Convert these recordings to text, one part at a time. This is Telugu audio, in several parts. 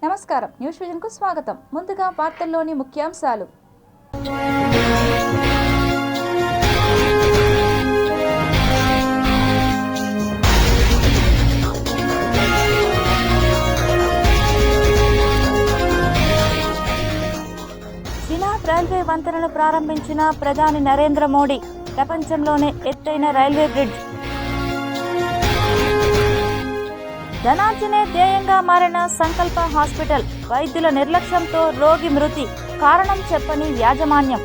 నమస్కారం, న్యూస్ విజన్ కు స్వాగతం. ముందుగా వార్తల్లోని ముఖ్యాంశాలు. సినాబ్ రైల్వే వంతెనను ప్రారంభించిన ప్రధాని నరేంద్ర మోడీ. ప్రపంచంలోనే ఎత్తైన రైల్వే బ్రిడ్జ్. ధనార్జనే ధ్యేయంగా మారిన సంకల్ప హాస్పిటల్. వైద్యుల నిర్లక్ష్యంతో రోగి మృతి. కారణం చెప్పని యాజమాన్యం.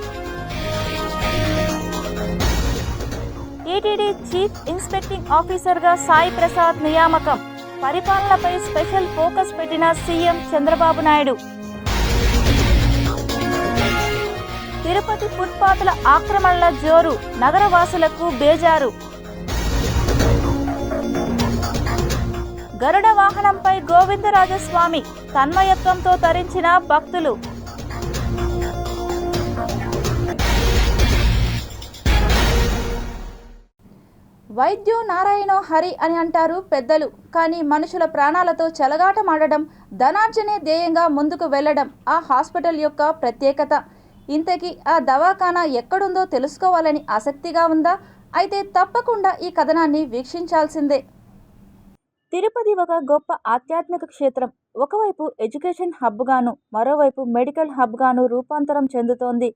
టీటీడీ చీఫ్ ఇన్స్పెక్టింగ్ ఆఫీసర్గా సాయి ప్రసాద్ నియామకం. పరిపాలనపై స్పెషల్ ఫోకస్ పెట్టిన సీఎం చంద్రబాబు నాయుడు. తిరుపతి ఫుట్పాత్ల ఆక్రమణల జోరు. నగరవాసులకు బేజారు. గరుడ వాహనంపై గోవిందరాజస్వామి. తన్మయత్వంతో తరించిన భక్తులు. వైద్యో నారాయణో హరి అని అంటారు పెద్దలు. కానీ మనుషుల ప్రాణాలతో చెలగాటమాడడం, ధనార్జనే ధ్యేయంగా ముందుకు వెళ్లడం ఆ హాస్పిటల్ యొక్క ప్రత్యేకత. ఇంతకీ ఆ దవాఖానా ఎక్కడుందో తెలుసుకోవాలని ఆసక్తిగా ఉందా? అయితే తప్పకుండా ఈ కథనాన్ని వీక్షించాల్సిందే. తిరుపతి ఒక గొప్ప ఆధ్యాత్మిక క్షేత్రం. ఒకవైపు ఎడ్యుకేషన్ హబ్గాను, మరోవైపు మెడికల్ హబ్గాను రూపాంతరం చెందుతోంది.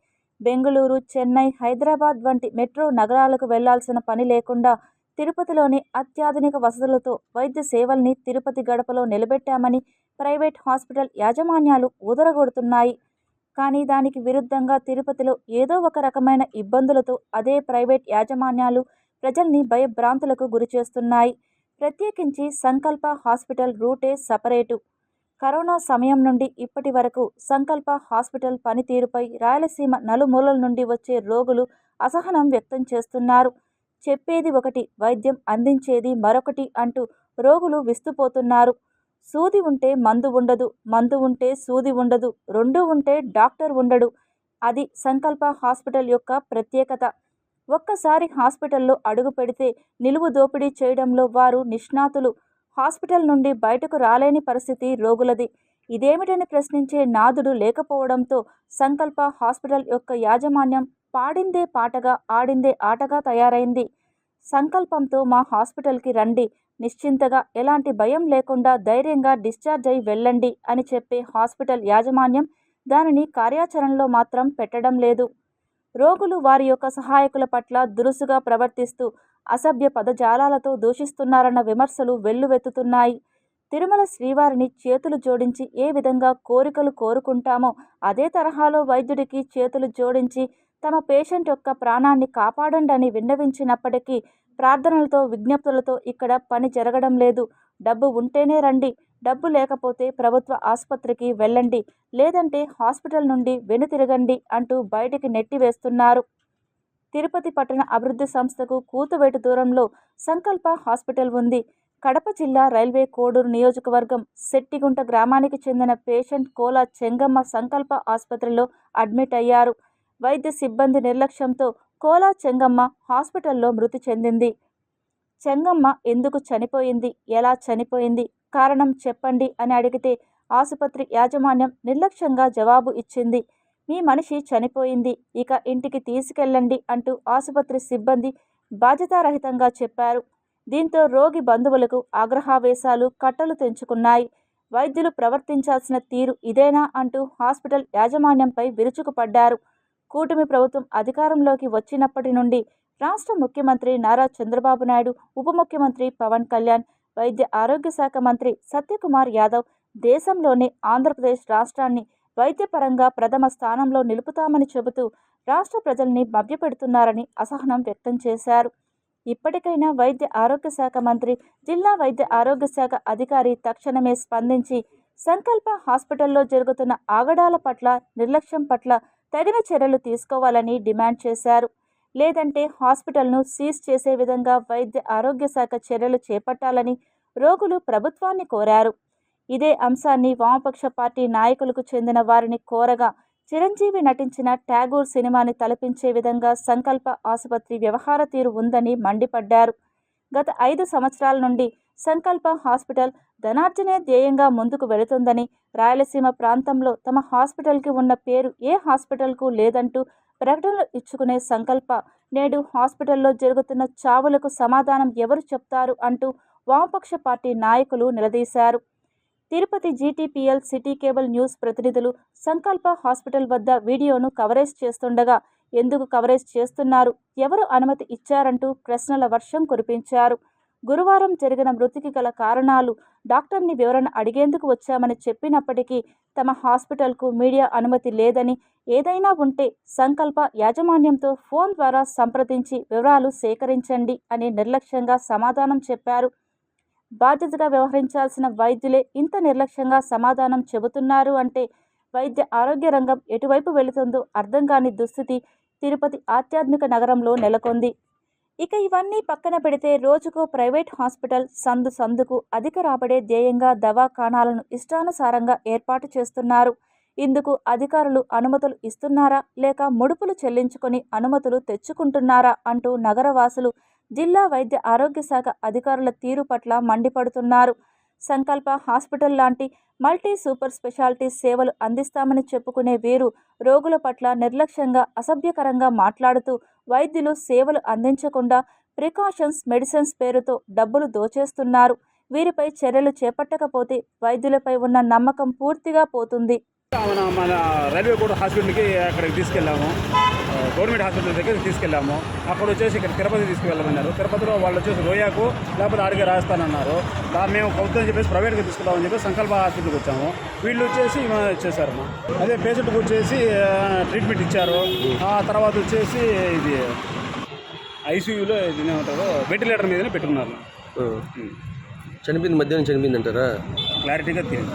బెంగళూరు, చెన్నై, హైదరాబాద్ వంటి మెట్రో నగరాలకు వెళ్లాల్సిన పని లేకుండా తిరుపతిలోని అత్యాధునిక వసతులతో వైద్య సేవల్ని తిరుపతి గడపలో నిలబెట్టామని ప్రైవేట్ హాస్పిటల్ యాజమాన్యాలు ఊదరగొడుతున్నాయి. కానీ దానికి విరుద్ధంగా తిరుపతిలో ఏదో ఒక రకమైన ఇబ్బందులతో అదే ప్రైవేట్ యాజమాన్యాలు ప్రజల్ని భయభ్రాంతులకు గురిచేస్తున్నాయి. ప్రత్యేకించి సంకల్ప హాస్పిటల్ రూటే సపరేటు. కరోనా సమయం నుండి ఇప్పటి వరకు సంకల్ప హాస్పిటల్ పనితీరుపై రాయలసీమ నలుమూలల నుండి వచ్చే రోగులు అసహనం వ్యక్తం చేస్తున్నారు. చెప్పేది ఒకటి, వైద్యం అందించేది మరొకటి అంటూ రోగులు విస్తుపోతున్నారు. సూది ఉంటే మందు ఉండదు, మందు ఉంటే సూది ఉండదు, రెండూ ఉంటే డాక్టర్ ఉండడు. అది సంకల్ప హాస్పిటల్ యొక్క ప్రత్యేకత. ఒక్కసారి హాస్పిటల్లో అడుగు పెడితే నిలువు దోపిడీ చేయడంలో వారు నిష్ణాతులు. హాస్పిటల్ నుండి బయటకు రాలేని పరిస్థితి రోగులది. ఇదేమిటని ప్రశ్నించే నాథుడు లేకపోవడంతో సంకల్ప హాస్పిటల్ యొక్క యాజమాన్యం పాడిందే పాటగా, ఆడిందే ఆటగా తయారైంది. సంకల్పంతో మా హాస్పిటల్కి రండి, నిశ్చింతగా ఎలాంటి భయం లేకుండా ధైర్యంగా డిశ్చార్జ్ అయి వెళ్ళండి అని చెప్పే హాస్పిటల్ యాజమాన్యం దానిని కార్యాచరణలో మాత్రం పెట్టడం లేదు. రోగులు వారి యొక్క సహాయకుల పట్ల దురుసుగా ప్రవర్తిస్తూ అసభ్య పదజాలాలతో దూషిస్తున్నారన్న విమర్శలు వెల్లువెత్తుతున్నాయి. తిరుమల శ్రీవారిని చేతులు జోడించి ఏ విధంగా కోరికలు కోరుకుంటామో అదే తరహాలో వైద్యుడికి చేతులు జోడించి తమ పేషెంట్ యొక్క ప్రాణాన్ని కాపాడండి అని విన్నవించినప్పటికీ ప్రార్థనలతో, విజ్ఞప్తులతో ఇక్కడ పని జరగడం లేదు. డబ్బు ఉంటేనే రండి, డబ్బు లేకపోతే ప్రభుత్వ ఆసుపత్రికి వెళ్ళండి, లేదంటే హాస్పిటల్ నుండి వెనుతిరగండి అంటూ బయటికి నెట్టివేస్తున్నారు. తిరుపతి పట్టణ అభివృద్ధి సంస్థకు కూతువేటు దూరంలో సంకల్ప హాస్పిటల్ ఉంది. కడప జిల్లా రైల్వే కోడూరు నియోజకవర్గం శెట్టిగుంట గ్రామానికి చెందిన పేషెంట్ కోలా చెంగమ్మ సంకల్ప ఆసుపత్రిలో అడ్మిట్ అయ్యారు. వైద్య సిబ్బంది నిర్లక్ష్యంతో కోలా చెంగమ్మ హాస్పిటల్లో మృతి చెందింది. చెంగమ్మ ఎందుకు చనిపోయింది, ఎలా చనిపోయింది, కారణం చెప్పండి అని అడిగితే ఆసుపత్రి యాజమాన్యం నిర్లక్ష్యంగా జవాబు ఇచ్చింది. మీ మనిషి చనిపోయింది, ఇక ఇంటికి తీసుకెళ్ళండి అంటూ ఆసుపత్రి సిబ్బంది బాధ్యతారహితంగా చెప్పారు. దీంతో రోగి బంధువులకు ఆగ్రహావేశాలు కట్టలు తెంచుకున్నాయి. వైద్యులు ప్రవర్తించాల్సిన తీరు ఇదేనా అంటూ హాస్పిటల్ యాజమాన్యంపై విరుచుకుపడ్డారు. కూటమి ప్రభుత్వం అధికారంలోకి వచ్చినప్పటి నుండి రాష్ట్ర ముఖ్యమంత్రి నారా చంద్రబాబు నాయుడు, ఉప ముఖ్యమంత్రి పవన్ కళ్యాణ్, వైద్య ఆరోగ్య శాఖ మంత్రి సత్యకుమార్ యాదవ్ దేశంలోనే ఆంధ్రప్రదేశ్ రాష్ట్రాన్ని వైద్యపరంగా ప్రథమ స్థానంలో నిలుపుతామని చెబుతూ రాష్ట్ర ప్రజల్ని మభ్యపెడుతున్నారని అసహనం వ్యక్తం చేశారు. ఇప్పటికైనా వైద్య ఆరోగ్య శాఖ మంత్రి, జిల్లా వైద్య ఆరోగ్య శాఖ అధికారి తక్షణమే స్పందించి సంకల్ప హాస్పిటల్లో జరుగుతున్న ఆగడాల పట్ల, నిర్లక్ష్యం పట్ల తగిన చర్యలు తీసుకోవాలని డిమాండ్ చేశారు. లేదంటే హాస్పిటల్ను సీజ్ చేసే విధంగా వైద్య ఆరోగ్య శాఖ చర్యలు చేపట్టాలని రోగులు ప్రభుత్వాన్ని కోరారు. ఇదే అంశాన్ని వామపక్ష పార్టీ నాయకులకు చెందిన వారిని కోరగా చిరంజీవి నటించిన ట్యాగూర్ సినిమాని తలపించే విధంగా సంకల్ప ఆసుపత్రి వ్యవహార తీరు ఉందని మండిపడ్డారు. గత 5 సంవత్సరాల నుండి సంకల్ప హాస్పిటల్ ధనార్జనే ధ్యేయంగా ముందుకు వెళుతుందని, రాయలసీమ ప్రాంతంలో తమ హాస్పిటల్కి ఉన్న పేరు ఏ హాస్పిటల్కు లేదంటూ ప్రకటనలు ఇచ్చుకునే సంకల్ప నేడు హాస్పిటల్లో జరుగుతున్న చావులకు సమాధానం ఎవరు చెప్తారు అంటూ వామపక్ష పార్టీ నాయకులు నిలదీశారు. Tirupati GTPL city cable news ప్రతినిధులు సంకల్ప హాస్పిటల్ వద్ద వీడియోను కవరేజ్ చేస్తుండగా ఎందుకు కవరేజ్ చేస్తున్నారు, ఎవరు అనుమతి ఇచ్చారంటూ ప్రశ్నల వర్షం కురిపించారు. గురువారం జరిగిన మృతికి గల కారణాలు డాక్టర్ని వివరణ అడిగేందుకు వచ్చామని చెప్పినప్పటికీ తమ హాస్పిటల్కు మీడియా అనుమతి లేదని, ఏదైనా ఉంటే సంకల్ప యాజమాన్యంతో ఫోన్ ద్వారా సంప్రదించి వివరాలు సేకరించండి అని నిర్లక్ష్యంగా సమాధానం చెప్పారు. బాధ్యతగా వ్యవహరించాల్సిన వైద్యులే ఇంత నిర్లక్ష్యంగా సమాధానం చెబుతున్నారు అంటే వైద్య ఆరోగ్య రంగం ఎటువైపు వెళుతుందో అర్థం కాని దుస్థితి తిరుపతి ఆధ్యాత్మిక నగరంలో నెలకొంది. ఇక ఇవన్నీ పక్కన పెడితే రోజుకో ప్రైవేట్ హాస్పిటల్ సందుకు అధిక రాబడే ధ్యేయంగా దవాఖానాలను ఇష్టానుసారంగా ఏర్పాటు చేస్తున్నారు. ఇందుకు అధికారులు అనుమతులు ఇస్తున్నారా లేక ముడుపులు చెల్లించుకొని అనుమతులు తెచ్చుకుంటున్నారా అంటూ నగరవాసులు జిల్లా వైద్య ఆరోగ్య శాఖ అధికారుల తీరు పట్ల మండిపడుతున్నారు. సంకల్ప హాస్పిటల్ లాంటి మల్టీ సూపర్ స్పెషాలిటీ సేవలు అందిస్తామని చెప్పుకునే వీరు రోగుల పట్ల నిర్లక్ష్యంగా అసభ్యకరంగా మాట్లాడుతూ వైద్యులు సేవలు అందించకుండా ప్రికాషన్స్ మెడిసిన్స్ పేరుతో డబ్బులు దోచేస్తున్నారు. వీరిపై చర్యలు చేపట్టకపోతే వైద్యులపై ఉన్న నమ్మకం పూర్తిగా పోతుంది. మన రైల్వే కోడ్ హాస్పిటల్కి అక్కడికి తీసుకెళ్ళాము, గవర్నమెంట్ హాస్పిటల్ దగ్గరికి తీసుకెళ్ళాము. అక్కడ వచ్చేసి ఇక్కడ తిరుపతి తీసుకువెళ్ళమన్నారు. తిరుపతిలో వాళ్ళు వచ్చేసి రోయాకు లేకపోతే ఆడికే రాస్తానన్నారు. మేము ప్రభుత్వం చెప్పేసి ప్రైవేట్గా తీసుకెళ్ళామని చెప్పి సంకల్ప హాస్పిటల్కి వచ్చాము. వీళ్ళు వచ్చేసి చేశారు. అదే పేషెంట్కి వచ్చేసి ట్రీట్మెంట్ ఇచ్చారు. ఆ తర్వాత వచ్చేసి ఇది ఐసీయూలో ఇది ఏమంటారు వెంటిలేటర్ మీదనే పెట్టుకున్నారు. చనిపోయింది, మధ్యాహ్నం చనిపోయింది అంటారా? క్లారిటీగా తెలియదు.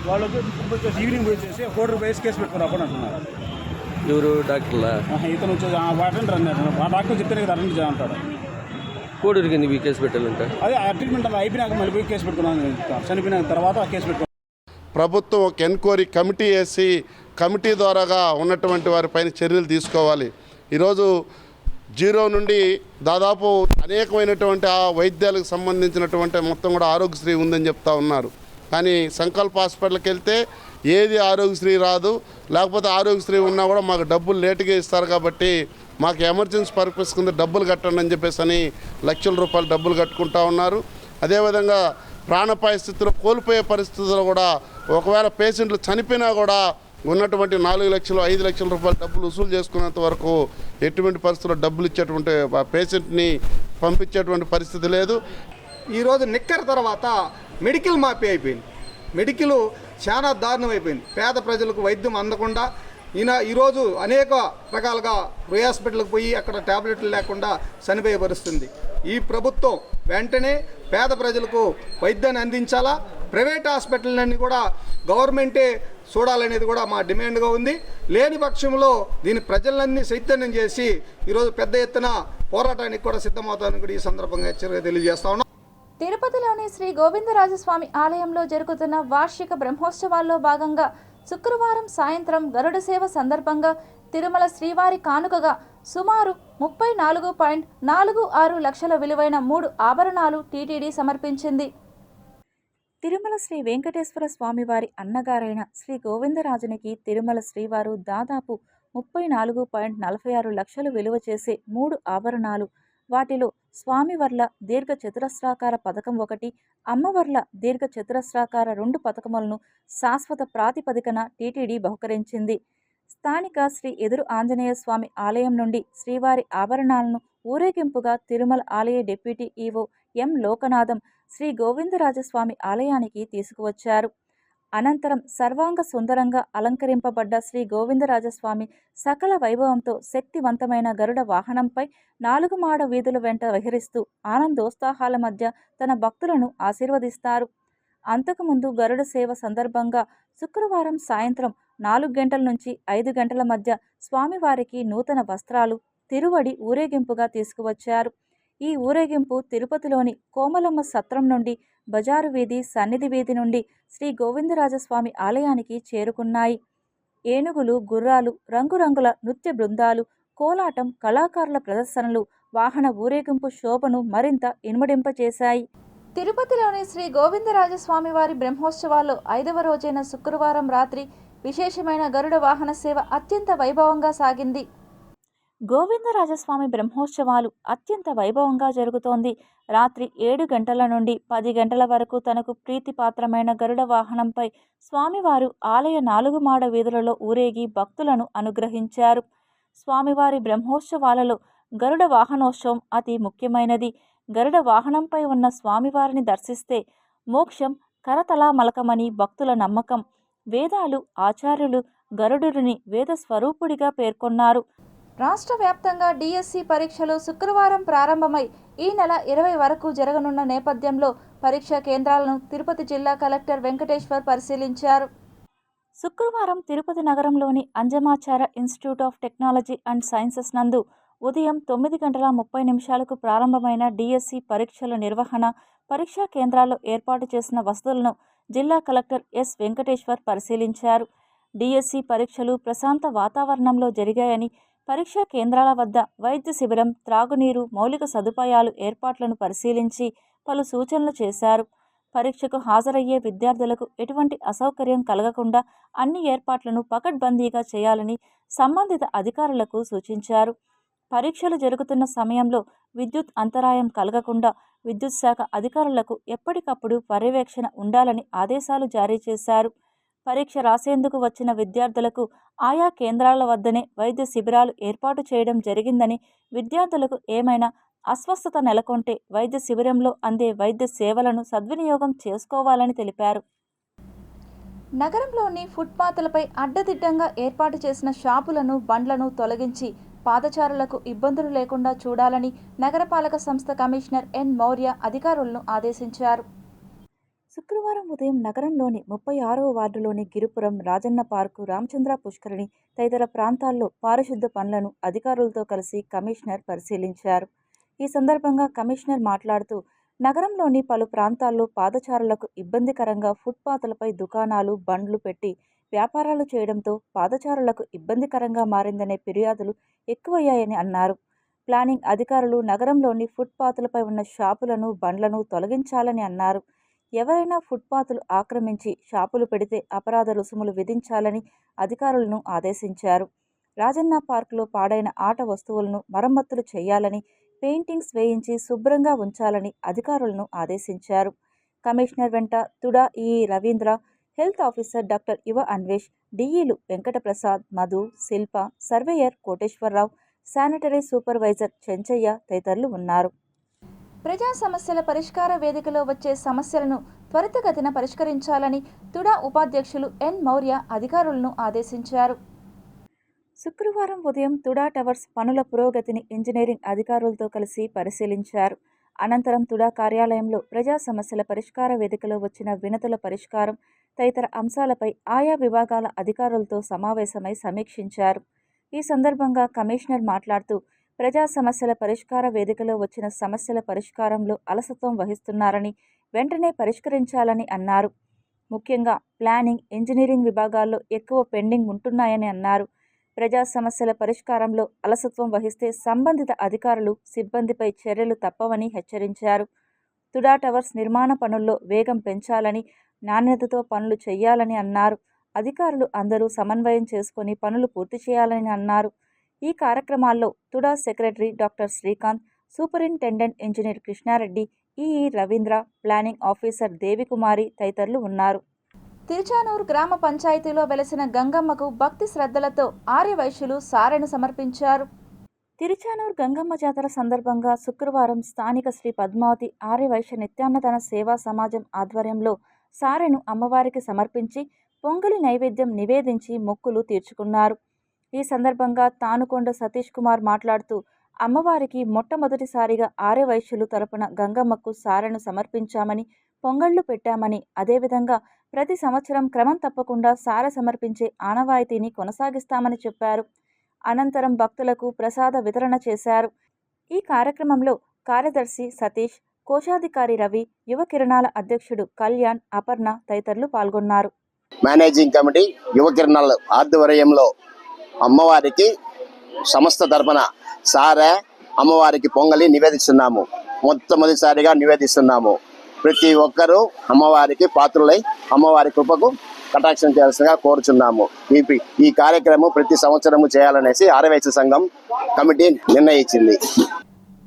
వాళ్ళు వచ్చేసి ఈవినింగ్ వచ్చేసి ₹1,00,000 కేసు పెట్టుకున్నారు అంటున్నారు. ఎవరు డాక్టర్లా? ఇతను వచ్చేసి అటెండర్ అన్నారు. ఆ డాక్టర్ చెప్తేనే కదా అటెండ్ చేయంటారు. కోడూరికి ఎందుకు కేసు పెట్టాలంట? అదే ఆ ట్రీట్మెంట్ అలా అయిపోయినాక మళ్ళీ పోయి కేసు పెట్టుకున్నాను. చనిపోయిన తర్వాత ఆ కేసు పెట్టుకున్నాను. ప్రభుత్వం ఒక ఎన్క్వైరీ కమిటీ వేసి కమిటీ ద్వారాగా ఉన్నటువంటి వారిపైన చర్యలు తీసుకోవాలి. ఈరోజు జీరో నుండి దాదాపు అనేకమైనటువంటి ఆ వైద్యాలకు సంబంధించినటువంటి మొత్తం కూడా ఆరోగ్యశ్రీ ఉందని చెప్తా ఉన్నారు. కానీ సంకల్ప హాస్పిటల్కి వెళ్తే ఏది ఆరోగ్యశ్రీ రాదు, లేకపోతే ఆరోగ్యశ్రీ ఉన్నా కూడా మాకు డబ్బులు లేటుగా ఇస్తారు కాబట్టి మాకు ఎమర్జెన్సీ పర్పస్ కింద డబ్బులు కట్టండి అని చెప్పేసి అని లక్షల రూపాయలు డబ్బులు కట్టుకుంటా ఉన్నారు. అదేవిధంగా ప్రాణాపాయ స్థితిలో కోల్పోయే పరిస్థితుల్లో కూడా ఒకవేళ పేషెంట్లు చనిపోయినా కూడా ఉన్నటువంటి 4 లక్షలు 5 లక్షల రూపాయలు డబ్బులు వసూలు చేసుకునేంత వరకు ఎటువంటి పరిస్థితుల్లో డబ్బులు ఇచ్చేటువంటి పేషెంట్ని పంపించేటువంటి పరిస్థితి లేదు. ఈరోజు నిక్కర తర్వాత మెడికల్ మాఫీ అయిపోయింది. మెడికల్ చాలా దారుణం అయిపోయింది. పేద ప్రజలకు వైద్యం అందకుండా ఈరోజు అనేక రకాలుగా రొయ్ హాస్పిటల్కి పోయి అక్కడ ట్యాబ్లెట్లు లేకుండా చనిపోయబరుస్తుంది. ఈ ప్రభుత్వం వెంటనే పేద ప్రజలకు వైద్యాన్ని అందించాలా, ప్రైవేట్ హాస్పిటళ్ళన్నీ కూడా గవర్నమెంటే చూడాలనేది కూడా మా డిమాండ్గా ఉంది. లేని పక్షంలో దీని ప్రజలన్నీ చైతన్యం చేసి ఈరోజు పెద్ద ఎత్తున పోరాటానికి కూడా సిద్ధమవుతామని కూడా ఈ సందర్భంగా హెచ్చరిక తెలియజేస్తా ఉన్నాం. తిరుపతిలోని శ్రీ గోవిందరాజస్వామి ఆలయంలో జరుగుతున్న వార్షిక బ్రహ్మోత్సవాల్లో భాగంగా శుక్రవారం సాయంత్రం గరుడ సేవ సందర్భంగా తిరుమల శ్రీవారి కానుకగా సుమారు 34.46 లక్షల విలువైన 3 ఆభరణాలు టీటీడీ సమర్పించింది. తిరుమల శ్రీ వెంకటేశ్వర స్వామివారి అన్నగారైన శ్రీ గోవిందరాజునికి తిరుమల శ్రీవారు దాదాపు 34.46 లక్షలు విలువ చేసే 3 ఆభరణాలు, వాటిలో స్వామివర్ల దీర్ఘ చతురస్రాకార పథకం 1, అమ్మవర్ల దీర్ఘ చతురస్రాకార 2 పథకములను శాశ్వత ప్రాతిపదికన టీటీడీ బహుకరించింది. స్థానిక శ్రీ ఎదురు ఆంజనేయ స్వామి ఆలయం నుండి శ్రీవారి ఆభరణాలను ఊరేగింపుగా తిరుమల ఆలయ deputy EO M Lokanatham Sri Govindarajaswamy ఆలయానికి తీసుకువచ్చారు. అనంతరం సర్వాంగ సుందరంగా అలంకరింపబడ్డ శ్రీ గోవిందరాజస్వామి సకల వైభవంతో శక్తివంతమైన గరుడ వాహనంపై 4 మాడ వీధుల వెంట విహరిస్తూ ఆనందోత్సాహాల మధ్య తన భక్తులను ఆశీర్వదిస్తారు. అంతకుముందు గరుడ సేవ సందర్భంగా శుక్రవారం సాయంత్రం 4 గంటల నుంచి 5 గంటల మధ్య స్వామివారికి నూతన వస్త్రాలు తిరువడి ఊరేగింపుగా తీసుకువచ్చారు. ఈ ఊరేగింపు తిరుపతిలోని కోమలమ్మ సత్రం నుండి బజారు వీధి, సన్నిధి వీధి నుండి శ్రీ గోవిందరాజస్వామి ఆలయానికి చేరుకున్నాయి. ఏనుగులు, గుర్రాలు, రంగురంగుల నృత్య బృందాలు, కోలాటం, కళాకారుల ప్రదర్శనలు వాహన ఊరేగింపు శోభను మరింత ఇనుమడింపచేశాయి. తిరుపతిలోని శ్రీ గోవిందరాజస్వామి వారి బ్రహ్మోత్సవాల్లో 5వ రోజైన శుక్రవారం రాత్రి విశేషమైన గరుడ వాహన సేవ అత్యంత వైభవంగా సాగింది. గోవిందరాజస్వామి బ్రహ్మోత్సవాలు అత్యంత వైభవంగా జరుగుతోంది. రాత్రి 7 గంటల నుండి 10 గంటల వరకు తనకు ప్రీతిపాత్రమైన గరుడ వాహనంపై స్వామివారు ఆలయ 4 మాడ వీధులలో ఊరేగి భక్తులను అనుగ్రహించారు. స్వామివారి బ్రహ్మోత్సవాలలో గరుడ వాహనోత్సవం అతి ముఖ్యమైనది. గరుడ వాహనంపై ఉన్న స్వామివారిని దర్శిస్తే మోక్షం కరతలామలకమని భక్తుల నమ్మకం. వేదాలు ఆచార్యులు గరుడుని వేద స్వరూపుడిగా పేర్కొన్నారు. రాష్ట్ర వ్యాప్తంగా డిఎస్సి పరీక్షలు శుక్రవారం ప్రారంభమై ఈ నెల 20 వరకు జరగనున్న నేపథ్యంలో పరీక్షా కేంద్రాలను తిరుపతి జిల్లా కలెక్టర్ వెంకటేశ్వర్ పరిశీలించారు. శుక్రవారం తిరుపతి నగరంలోని Annamacharya institute of technology and sciences నందు ఉదయం 9:30 ప్రారంభమైన డిఎస్సి పరీక్షల నిర్వహణ, పరీక్షా కేంద్రాల్లో ఏర్పాటు చేసిన వసతులను జిల్లా కలెక్టర్ ఎస్ వెంకటేశ్వర్ పరిశీలించారు. డిఎస్సి పరీక్షలు ప్రశాంత వాతావరణంలో జరిగాయని, పరీక్షా కేంద్రాల వద్ద వైద్య శిబిరం, త్రాగునీరు, మౌలిక సదుపాయాలు ఏర్పాట్లను పరిశీలించి పలు సూచనలు చేశారు. పరీక్షకు హాజరయ్యే విద్యార్థులకు ఎటువంటి అసౌకర్యం కలగకుండా అన్ని ఏర్పాట్లను పకడ్బందీగా చేయాలని సంబంధిత అధికారులకు సూచించారు. పరీక్షలు జరుగుతున్న సమయంలో విద్యుత్ అంతరాయం కలగకుండా విద్యుత్ శాఖ అధికారులకు ఎప్పటికప్పుడు పర్యవేక్షణ ఉండాలని ఆదేశాలు జారీ చేశారు. పరీక్ష రాసేందుకు వచ్చిన విద్యార్థులకు ఆయా కేంద్రాల వద్దనే వైద్య శిబిరాలు ఏర్పాటు చేయడం జరిగిందని, విద్యార్థులకు ఏమైనా అస్వస్థత నెలకొంటే వైద్య శిబిరంలో అందే వైద్య సేవలను సద్వినియోగం చేసుకోవాలని తెలిపారు. నగరంలోని ఫుట్పాత్లపై అడ్డదిడ్డంగా ఏర్పాటు చేసిన షాపులను, బండ్లను తొలగించి పాదచారులకు ఇబ్బందులు లేకుండా చూడాలని నగరపాలక సంస్థ కమిషనర్ ఎన్ మౌర్య అధికారులను ఆదేశించారు. శుక్రవారం ఉదయం నగరంలోని 36వ వార్డులోని గిరిపురం, రాజన్న పార్కు, రామచంద్ర పుష్కరిణి తదితర ప్రాంతాల్లో పారిశుద్ధ పనులను అధికారులతో కలిసి కమిషనర్ పరిశీలించారు. ఈ సందర్భంగా కమిషనర్ మాట్లాడుతూ, నగరంలోని పలు ప్రాంతాల్లో పాదచారులకు ఇబ్బందికరంగా ఫుట్పాత్లపై దుకాణాలు, బండ్లు పెట్టి వ్యాపారాలు చేయడంతో పాదచారులకు ఇబ్బందికరంగా మారిందనే ఫిర్యాదులు ఎక్కువయ్యాయని అన్నారు. ప్లానింగ్ అధికారులు నగరంలోని ఫుట్పాత్లపై ఉన్న షాపులను, బండ్లను తొలగించాలని అన్నారు. ఎవరైనా ఫుట్పాత్లు ఆక్రమించి షాపులు పెడితే అపరాధ రుసుములు విధించాలని అధికారులను ఆదేశించారు. రాజన్న పార్కులో పాడైన ఆట వస్తువులను మరమ్మతులు చేయాలని, పెయింటింగ్స్ వేయించి శుభ్రంగా ఉంచాలని అధికారులను ఆదేశించారు. కమిషనర్ వెంట TUDA EE Ravindra, health officer doctor Yuva Anvesh, డిఈలు Venkataprasad, Madhu, Shilpa, surveyor Koteswararao, sanitary supervisor Chenchaiah తదితరులు ఉన్నారు. ప్రజా సమస్యల పరిష్కార వేదికలో వచ్చే సమస్యలను త్వరితగతిన పరిష్కరించాలని తుడా ఉపాధ్యక్షులు ఎన్ మౌర్య అధికారులను ఆదేశించారు. శుక్రవారం ఉదయం తుడా టవర్స్ పనుల పురోగతిని ఇంజనీరింగ్ అధికారులతో కలిసి పరిశీలించారు. అనంతరం తుడా కార్యాలయంలో ప్రజా సమస్యల పరిష్కార వేదికలో వచ్చిన వినతుల పరిష్కారం తదితర అంశాలపై ఆయా విభాగాల అధికారులతో సమావేశమై సమీక్షించారు. ఈ సందర్భంగా కమిషనర్ మాట్లాడుతూ, ప్రజా సమస్యల పరిష్కార వేదికలో వచ్చిన సమస్యల పరిష్కారంలో అలసత్వం వహిస్తున్నారని, వెంటనే పరిష్కరించాలని అన్నారు. ముఖ్యంగా ప్లానింగ్, ఇంజనీరింగ్ విభాగాల్లో ఎక్కువ పెండింగ్ ఉంటున్నాయని అన్నారు. ప్రజా సమస్యల పరిష్కారంలో అలసత్వం వహిస్తే సంబంధిత అధికారులు, సిబ్బందిపై చర్యలు తప్పవని హెచ్చరించారు. తుడా టవర్స్ నిర్మాణ పనుల్లో వేగం పెంచాలని, నాణ్యతతో పనులు చేయాలని అన్నారు. అధికారులు అందరూ సమన్వయం చేసుకుని పనులు పూర్తి చేయాలని అన్నారు. ఈ కార్యక్రమాల్లో TUDA secretary doctor Srikanth, superintendent engineer Krishna Reddy, EE Ravindra, planning officer Devikumari తదితరులు ఉన్నారు. తిరుచానూరు గ్రామ పంచాయతీలో వెలసిన గంగమ్మకు భక్తి శ్రద్ధలతో ఆర్యవైశ్యులు సారెను సమర్పించారు. తిరుచానూరు గంగమ్మ జాతర సందర్భంగా శుక్రవారం స్థానిక శ్రీ పద్మావతి ఆర్యవైశ్య నిత్యాన్నదాన సేవా సమాజం ఆధ్వర్యంలో సారెను అమ్మవారికి సమర్పించి పొంగలి నైవేద్యం నివేదించి మొక్కులు తీర్చుకున్నారు. ఈ సందర్భంగా తానుకొండ సతీష్ కుమార్ మాట్లాడుతూ, అమ్మవారికి మొట్టమొదటిసారిగా ఆర్యవైశ్యులు తరపున గంగమ్మకు సారెను సమర్పించామని, పొంగళ్లు పెట్టామని, అదేవిధంగా ప్రతి సంవత్సరం క్రమం తప్పకుండా సారె సమర్పించే ఆనవాయితీని కొనసాగిస్తామని చెప్పారు. అనంతరం భక్తులకు ప్రసాద వితరణ చేశారు. ఈ కార్యక్రమంలో కార్యదర్శి సతీష్, కోశాధికారి రవి, యువ కిరణాల అధ్యక్షుడు కళ్యాణ్, అపర్ణ తదితరులు పాల్గొన్నారు. మేనేజింగ్ కమిటీ యువ కిరణాల ఆధ్వర్యంలో అమ్మవారికి సంస్థ తరపున సారె, అమ్మవారికి పొంగలి నివేదిస్తున్నాము. మొట్టమొదటిసారిగా నివేదిస్తున్నాము. ప్రతి ఒక్కరూ అమ్మవారికి పాత్రులై అమ్మవారి కృపకు కటాక్షం చేయాల్సిందిగా కోరుచున్నాము. ఈ కార్యక్రమం ప్రతి సంవత్సరము చేయాలనేసి ఆర్యవైశ్య సంఘం కమిటీ నిర్ణయించింది.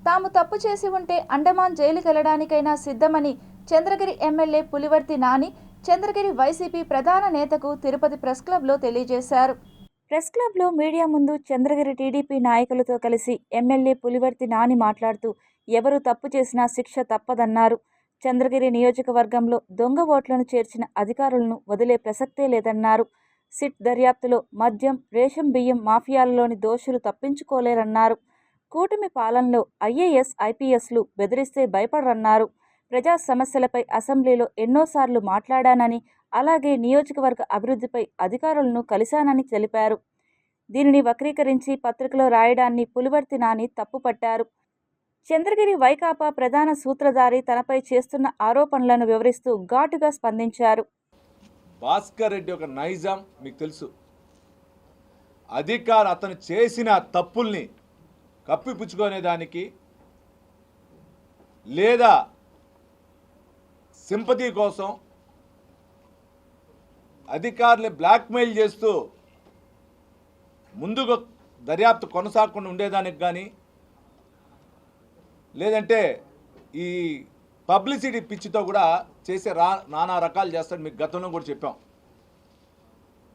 తాము తప్పు చేసి ఉంటే అండమాన్ జైలుకి వెళ్లడానికైనా సిద్ధమని చంద్రగిరి ఎమ్మెల్యే పులివర్తి నాని చంద్రగిరి వైసీపీ ప్రధాన నేతకు తిరుపతి ప్రెస్ క్లబ్లో తెలియజేశారు. ప్రెస్ క్లబ్లో మీడియా ముందు చంద్రగిరి టీడీపీ నాయకులతో కలిసి ఎమ్మెల్యే పులివర్తి నాని మాట్లాడుతూ ఎవరు తప్పు చేసినా శిక్ష తప్పదన్నారు. చంద్రగిరి నియోజకవర్గంలో దొంగ ఓట్లను చేర్చిన అధికారులను వదిలే ప్రసక్తే లేదన్నారు. సిట్ దర్యాప్తులో మద్యం, రేషన్ బియ్యం మాఫియాలలోని దోషులు తప్పించుకోలేరన్నారు. కూటమి పాలనలో ఐఏఎస్, ఐపీఎస్లు బెదిరిస్తే భయపడరన్నారు. ప్రజా సమస్యలపై అసెంబ్లీలో ఎన్నోసార్లు మాట్లాడానని, అలాగే నియోజకవర్గ అభివృద్ధిపై అధికారులను కలిశానని తెలిపారు. దీనిని వక్రీకరించి పత్రికలో రాయడాన్ని పులివర్తి నాని తప్పుపట్టారు. చంద్రగిరి వైకాపా ప్రధాన సూత్రధారి తనపై చేస్తున్న ఆరోపణలను వివరిస్తూ ఘాటుగా స్పందించారు. భాస్కర్ రెడ్డి ఒక నైజం మీకు తెలుసు. అతను చేసిన తప్పుల్ని కప్పిపుచ్చుకునేదానికి లేదా సింపతి కోసం అధికారులు బ్లాక్మెయిల్ చేస్తూ ముందుగా దర్యాప్తు కొనసాగకుండా ఉండేదానికి కానీ, లేదంటే ఈ పబ్లిసిటీ పిచ్చితో కూడా చేసే నానా రకాలు చేస్తాడు. మీకు గతంలో కూడా చెప్పాం.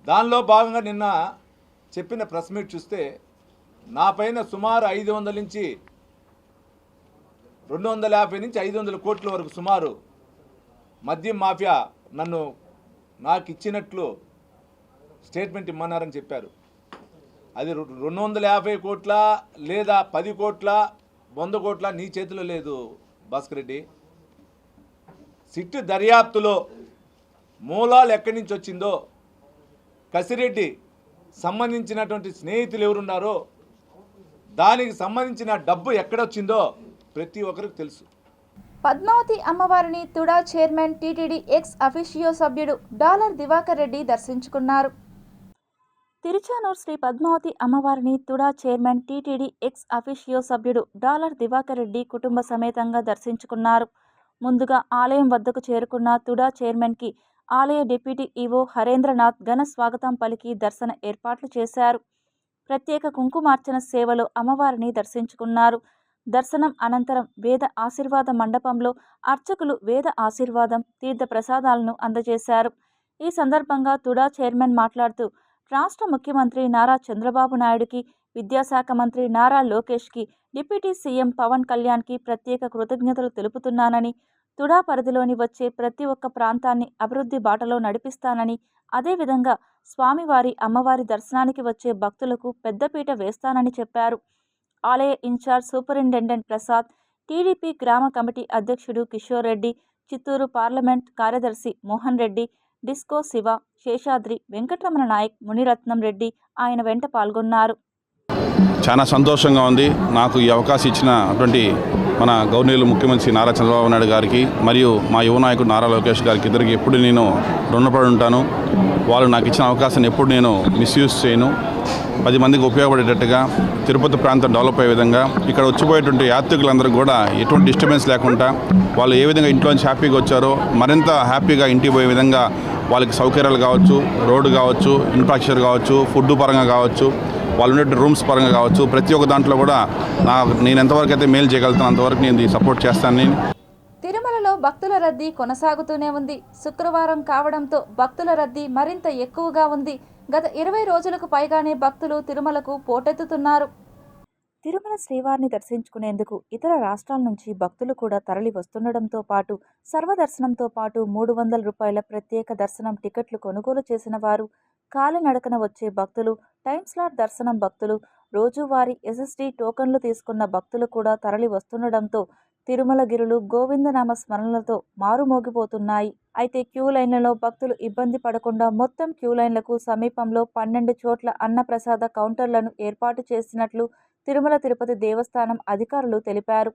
దానిలో భాగంగా నిన్న చెప్పిన ప్రెస్ మీట్ చూస్తే నా పైన సుమారు 500 నుంచి 250 నుంచి 500 కోట్ల వరకు సుమారు మద్యం మాఫియా నాకు ఇచ్చినట్లు స్టేట్మెంట్ ఇమ్మన్నారని చెప్పారు. అది 250 కోట్ల లేదా 10 కోట్ల 100 కోట్ల నీ చేతిలో లేదు భాస్కర్ రెడ్డి. సిట్టు దర్యాప్తులో మూలాలు ఎక్కడి నుంచి వచ్చిందో, కసిరెడ్డి సంబంధించినటువంటి స్నేహితులు ఎవరున్నారో, దానికి సంబంధించిన డబ్బు ఎక్కడొచ్చిందో ప్రతి ఒక్కరికి తెలుసు. పద్మావతి అమ్మవారిని TUDA chairman TTD ex officio సభ్యుడు డాలర్ దివాకర్ రెడ్డి దర్శించుకున్నారు. తిరుచానూరు శ్రీ పద్మావతి అమ్మవారిని TUDA chairman TTD ex officio సభ్యుడు డాలర్ దివాకర్ రెడ్డి కుటుంబ సమేతంగా దర్శించుకున్నారు. ముందుగా ఆలయం వద్దకు చేరుకున్న తుడా చైర్మన్కి ఆలయ డిప్యూటీ ఈవో హరేంద్రనాథ్ ఘన స్వాగతం పలికి దర్శన ఏర్పాట్లు చేశారు. ప్రత్యేక కుంకుమార్చన సేవలో అమ్మవారిని దర్శించుకున్నారు. దర్శనం అనంతరం వేద ఆశీర్వాద మండపంలో అర్చకులు వేద ఆశీర్వాదం, తీర్థ ప్రసాదాలను అందజేశారు. ఈ సందర్భంగా తుడా చైర్మన్ మాట్లాడుతూ రాష్ట్ర ముఖ్యమంత్రి నారా చంద్రబాబు నాయుడుకి, విద్యాశాఖ మంత్రి నారా లోకేష్కి, డిప్యూటీ సీఎం పవన్ కళ్యాణ్కి ప్రత్యేక కృతజ్ఞతలు తెలుపుతున్నానని, తుడా పరిధిలోని వచ్చే ప్రతి ఒక్క ప్రాంతాన్ని అభివృద్ధి బాటలో నడిపిస్తానని, అదేవిధంగా స్వామివారి అమ్మవారి దర్శనానికి వచ్చే భక్తులకు పెద్దపీట వేస్తానని చెప్పారు. ఆలయ ఇన్ఛార్జ్ సూపరింటెండెంట్ ప్రసాద్, టీడీపీ గ్రామ కమిటీ అధ్యక్షుడు కిషోర్ రెడ్డి, చిత్తూరు పార్లమెంట్ కార్యదర్శి మోహన్ రెడ్డి, డిస్కో శివ, శేషాద్రి, వెంకటరమణ నాయక్, మునిరత్నం రెడ్డి ఆయన వెంట పాల్గొన్నారు. చాలా సంతోషంగా ఉంది. నాకు ఈ అవకాశం ఇచ్చినటువంటి మన గవర్నర్ ముఖ్యమంత్రి నారా చంద్రబాబు నాయుడు గారికి మరియు మా యువ నాయకుడు నారా లోకేష్ గారికి ఇద్దరికి ఎప్పుడు నేను రుణపడి ఉంటాను. వాళ్ళు నాకు ఇచ్చిన అవకాశాన్ని ఎప్పుడు నేను మిస్యూజ్ చేయను. 10 మందికి ఉపయోగపడేటట్టుగా తిరుపతి ప్రాంతం డెవలప్ అయ్యే విధంగా ఇక్కడ వచ్చిపోయేటువంటి యాత్రికులందరూ కూడా ఎటువంటి డిస్టర్బెన్స్ లేకుండా వాళ్ళు ఏ విధంగా ఇంట్లోంచి హ్యాపీగా వచ్చారో మరింత హ్యాపీగా ఇంటికి పోయే విధంగా వాళ్ళకి సౌకర్యాలు కావచ్చు, రోడ్డు కావచ్చు, ఇన్ఫ్రాస్ట్రక్చర్ కావచ్చు, ఫుడ్ పరంగా కావచ్చు, వాళ్ళు ఉండే రూమ్స్ పరంగా కావచ్చు, ప్రతి ఒక్క దాంట్లో కూడా నేను ఎంతవరకు అయితే మేలు చేయగలుగుతాను అంతవరకు నేను సపోర్ట్ చేస్తాను. తిరుమలలో భక్తుల రద్దీ కొనసాగుతూనే ఉంది. శుక్రవారం కావడంతో భక్తుల రద్దీ మరింత ఎక్కువగా ఉంది. గత 20 రోజులకు పైగానే భక్తులు తిరుమలకు పోటెత్తుతున్నారు. తిరుమల శ్రీవారిని దర్శించుకునేందుకు ఇతర రాష్ట్రాల నుంచి భక్తులు కూడా తరలి వస్తుండడంతో పాటు సర్వదర్శనంతో పాటు 300 రూపాయల ప్రత్యేక దర్శనం టికెట్లు కొనుగోలు చేసిన వారు, కాలినడకన వచ్చే భక్తులు, టైం స్లాట్ దర్శనం భక్తులు, రోజువారీ ఎస్ఎస్డి టోకన్లు తీసుకున్న భక్తులు కూడా తరలి వస్తుండడంతో తిరుమల గిరులు గోవిందనామ స్మరణలతో మారుమోగిపోతున్నాయి. అయితే క్యూ లైన్లలో భక్తులు ఇబ్బంది పడకుండా మొత్తం క్యూ లైన్లకు సమీపంలో 12 చోట్ల అన్నప్రసాద కౌంటర్లను ఏర్పాటు చేసినట్లు తిరుమల తిరుపతి దేవస్థానం అధికారులు తెలిపారు.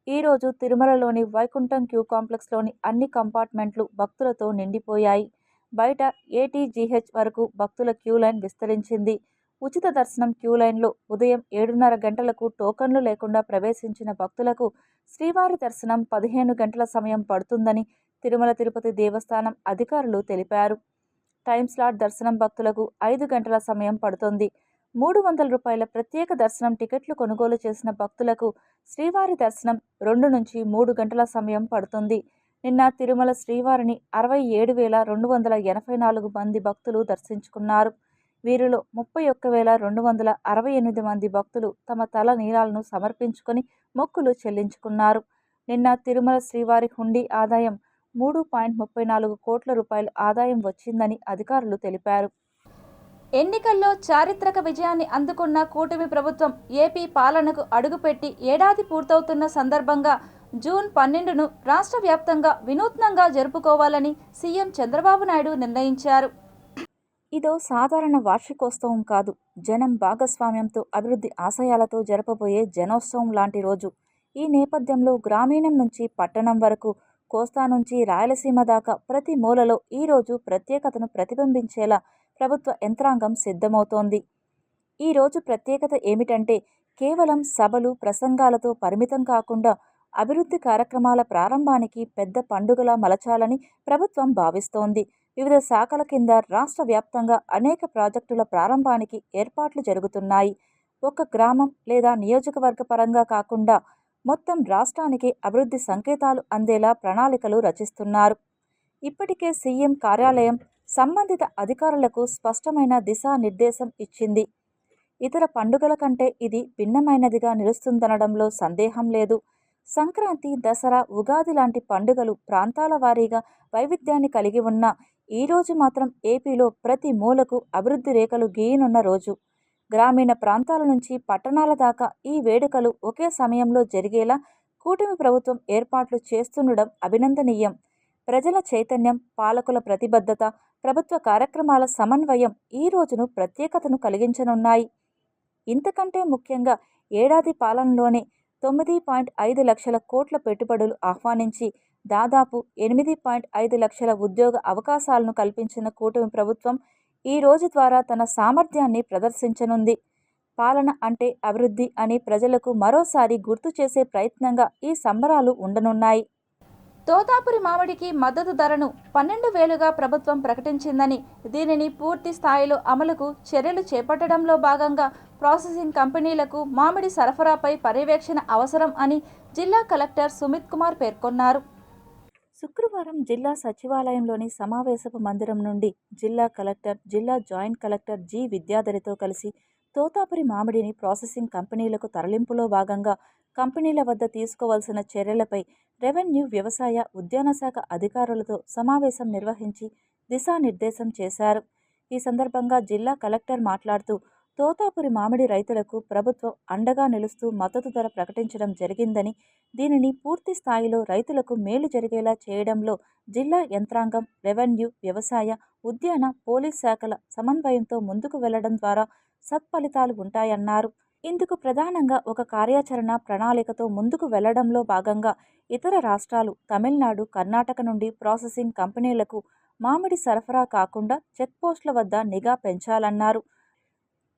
ఈరోజు తిరుమలలోని వైకుంఠం క్యూ కాంప్లెక్స్లోని అన్ని కంపార్ట్మెంట్లు భక్తులతో నిండిపోయాయి. బయట ఏటీజీహెచ్ వరకు భక్తుల క్యూ లైన్ విస్తరించింది. ఉచిత దర్శనం క్యూ లైన్లో ఉదయం 7:30 గంటలకు టోకన్లు లేకుండా ప్రవేశించిన భక్తులకు శ్రీవారి దర్శనం 15 గంటల సమయం పడుతుందని తిరుమల తిరుపతి దేవస్థానం అధికారులు తెలిపారు. టైం స్లాట్ దర్శనం భక్తులకు 5 గంటల సమయం పడుతుంది. 300 రూపాయల ప్రత్యేక దర్శనం టికెట్లు కొనుగోలు చేసిన భక్తులకు శ్రీవారి దర్శనం 2 నుంచి 3 గంటల సమయం పడుతుంది. నిన్న తిరుమల శ్రీవారిని 67,284 మంది భక్తులు దర్శించుకున్నారు. వీరిలో 31,268 మంది భక్తులు తమ తల నీలాలను సమర్పించుకొని మొక్కులు చెల్లించుకున్నారు. నిన్న తిరుమల శ్రీవారి హుండీ ఆదాయం 3.34 కోట్ల రూపాయల ఆదాయం వచ్చిందని అధికారులు తెలిపారు. ఎన్నికల్లో చారిత్రక విజయాన్ని అందుకున్న కూటమి ప్రభుత్వం ఏపీ పాలనకు అడుగుపెట్టి ఏడాది పూర్తవుతున్న సందర్భంగా జూన్ 12ను రాష్ట్ర వ్యాప్తంగా వినూత్నంగా జరుపుకోవాలని సీఎం చంద్రబాబు నాయుడు నిర్ణయించారు. ఇదో సాధారణ వార్షికోత్సవం కాదు, జనం భాగస్వామ్యంతో అభివృద్ధి ఆశయాలతో జరపబోయే జనోత్సవం లాంటి రోజు. ఈ నేపథ్యంలో గ్రామీణం నుంచి పట్టణం వరకు, కోస్తా నుంచి రాయలసీమ దాకా ప్రతి మూలలో ఈ రోజు ప్రత్యేకతను ప్రతిబింబించేలా ప్రభుత్వ యంత్రాంగం సిద్ధమవుతోంది. ఈ రోజు ప్రత్యేకత ఏమిటంటే కేవలం సభలు, ప్రసంగాలతో పరిమితం కాకుండా అభివృద్ధి కార్యక్రమాల ప్రారంభానికి పెద్ద పండుగలా మలచాలని ప్రభుత్వం భావిస్తోంది. వివిధ శాఖల కింద రాష్ట్ర వ్యాప్తంగా అనేక ప్రాజెక్టుల ప్రారంభానికి ఏర్పాట్లు జరుగుతున్నాయి. ఒక గ్రామం లేదా నియోజకవర్గ పరంగా కాకుండా మొత్తం రాష్ట్రానికి అభివృద్ధి సంకేతాలు అందేలా ప్రణాళికలు రచిస్తున్నారు. ఇప్పటికే సీఎం కార్యాలయం సంబంధిత అధికారులకు స్పష్టమైన దిశానిర్దేశం ఇచ్చింది. ఇతర పండుగల కంటే ఇది భిన్నమైనదిగా నిలుస్తుందనడంలో సందేహం లేదు. సంక్రాంతి, దసరా, ఉగాది లాంటి పండుగలు ప్రాంతాల వారీగా వైవిధ్యాన్ని కలిగి ఉన్న ఈ రోజు మాత్రం ఏపీలో ప్రతి మూలకు అభివృద్ధి రేఖలు గీయనున్న రోజు. గ్రామీణ ప్రాంతాల నుంచి పట్టణాల దాకా ఈ వేడుకలు ఒకే సమయంలో జరిగేలా కూటమి ప్రభుత్వం ఏర్పాట్లు చేస్తుండడం అభినందనీయం. ప్రజల చైతన్యం, పాలకుల ప్రతిబద్ధత, ప్రభుత్వ కార్యక్రమాల సమన్వయం ఈ రోజును ప్రత్యేకతను కలిగించనున్నాయి. ఇంతకంటే ముఖ్యంగా ఏడాది పాలనలోనే 9.5 లక్షల కోట్ల పెట్టుబడులు ఆహ్వానించి దాదాపు 8.5 లక్షల ఉద్యోగ అవకాశాలను కల్పించిన కూటమి ప్రభుత్వం ఈ రోజు ద్వారా తన సామర్థ్యాన్ని ప్రదర్శించనుంది. పాలన అంటే అభివృద్ధి అని ప్రజలకు మరోసారి గుర్తు చేసే ప్రయత్నంగా ఈ సంబరాలు ఉండనున్నాయి. తోతాపురి మామిడికి మద్దతు ధరను 12,000గా ప్రభుత్వం ప్రకటించిందని, దీనిని పూర్తి స్థాయిలో అమలుకు చర్యలు చేపట్టడంలో భాగంగా ప్రాసెసింగ్ కంపెనీలకు మామిడి సరఫరాపై పర్యవేక్షణ అవసరం అని జిల్లా కలెక్టర్ సుమిత్ కుమార్ పేర్కొన్నారు. శుక్రవారం జిల్లా సచివాలయంలోని సమావేశపు మందిరం నుండి జిల్లా కలెక్టర్, జిల్లా జాయింట్ కలెక్టర్ జి. విద్యాధరితో కలిసి తోతాపురి మామిడిని ప్రాసెసింగ్ కంపెనీలకు తరలింపులో భాగంగా కంపెనీల వద్ద తీసుకోవాల్సిన చర్యలపై రెవెన్యూ, వ్యవసాయ, ఉద్యాన శాఖ అధికారులతో సమావేశం నిర్వహించి దిశానిర్దేశం చేశారు. ఈ సందర్భంగా జిల్లా కలెక్టర్ మాట్లాడుతూ తోతాపురి మామిడి రైతులకు ప్రభుత్వం అండగా నిలుస్తూ మద్దతు ధర ప్రకటించడం జరిగిందని, దీనిని పూర్తి స్థాయిలో రైతులకు మేలు జరిగేలా చేయడంలో జిల్లా యంత్రాంగం, రెవెన్యూ, వ్యవసాయ, ఉద్యాన, పోలీస్ శాఖల సమన్వయంతో ముందుకు వెళ్లడం ద్వారా సత్ఫలితాలు ఉంటాయన్నారు. ఇందుకు ప్రధానంగా ఒక కార్యాచరణ ప్రణాళికతో ముందుకు వెళ్లడంలో భాగంగా ఇతర రాష్ట్రాలు, తమిళనాడు, కర్ణాటక నుండి ప్రాసెసింగ్ కంపెనీలకు మామిడి సరఫరా కాకుండా చెక్పోస్టుల వద్ద నిఘా పెంచాలన్నారు.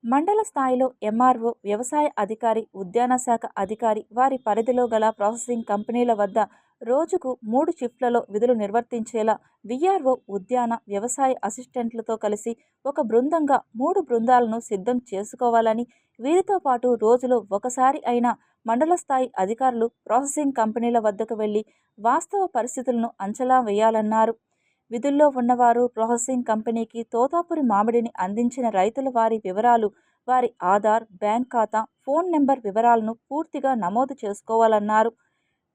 మండల స్థాయిలో ఎంఆర్ఓ, వ్యవసాయ అధికారి, ఉద్యాన శాఖ అధికారి వారి పరిధిలో గల ప్రాసెసింగ్ కంపెనీల వద్ద రోజుకు 3 షిఫ్ట్లలో విధులు నిర్వర్తించేలా విఆర్ఓ, ఉద్యాన, వ్యవసాయ అసిస్టెంట్లతో కలిసి ఒక బృందంగా 3 బృందాలను సిద్ధం చేసుకోవాలని, వీరితో పాటు రోజులో ఒకసారి అయినా మండల స్థాయి అధికారులు ప్రాసెసింగ్ కంపెనీల వద్దకు వెళ్లి వాస్తవ పరిస్థితులను అంచనా వేయాలన్నారు. విధుల్లో ఉన్నవారు ప్రాసెసింగ్ కంపెనీకి తోతాపురి మామిడిని అందించిన రైతుల వారి వివరాలు, వారి ఆధార్, బ్యాంక్ ఖాతా, ఫోన్ నెంబర్ వివరాలను పూర్తిగా నమోదు చేసుకోవాలన్నారు.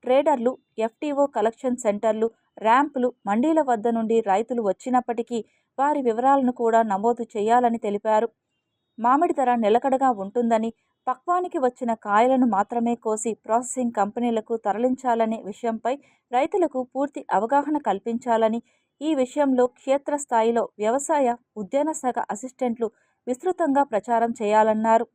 ట్రేడర్లు, ఎఫ్టీఓ కలెక్షన్ సెంటర్లు, ర్యాంపులు, మండీల వద్ద నుండి రైతులు వచ్చినప్పటికీ వారి వివరాలను కూడా నమోదు చేయాలని తెలిపారు. మామిడి ధర నిలకడగా ఉంటుందని, పక్వానికి వచ్చిన కాయలను మాత్రమే కోసి ప్రాసెసింగ్ కంపెనీలకు తరలించాలనే విషయంపై రైతులకు పూర్తి అవగాహన కల్పించాలని, ఈ విషయంలో క్షేత్రస్థాయిలో వ్యవసాయ, ఉద్యాన శాఖ అసిస్టెంట్లు విస్తృతంగా ప్రచారం చేయాలన్నారు.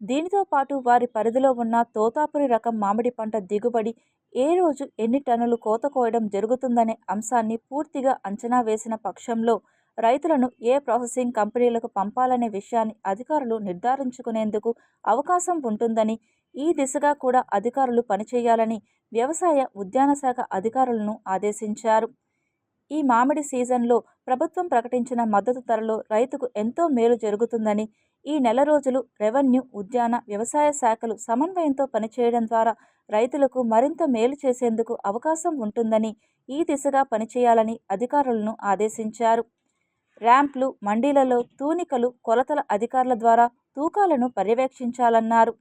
దీనితో పాటు వారి పరిధిలో ఉన్న తోతాపురి రకం మామిడి పంట దిగుబడి ఏ రోజు ఎన్ని టన్నులు కోత కోయడం జరుగుతుందనే అంశాన్ని పూర్తిగా అంచనా వేసిన పక్షంలో రైతులను ఏ ప్రాసెసింగ్ కంపెనీలకు పంపాలనే విషయాన్ని అధికారులు నిర్ధారించుకునేందుకు అవకాశం ఉంటుందని, ఈ దిశగా కూడా అధికారులు పనిచేయాలని వ్యవసాయ ఉద్యాన శాఖ అధికారులను ఆదేశించారు. ఈ మామిడి సీజన్లో ప్రభుత్వం ప్రకటించిన మద్దతు ధరలో రైతుకు ఎంతో మేలు జరుగుతుందని, ఈ నెల రోజులు రెవెన్యూ, ఉద్యాన, వ్యవసాయ శాఖలు సమన్వయంతో పనిచేయడం ద్వారా రైతులకు మరింత మేలు చేసేందుకు అవకాశం ఉంటుందని, ఈ దిశగా పనిచేయాలని అధికారులను ఆదేశించారు. ర్యాంప్లు, మండీలలో తూనికలు, కొలతల అధికారుల ద్వారా తూకాలను పర్యవేక్షించాలన్నారు.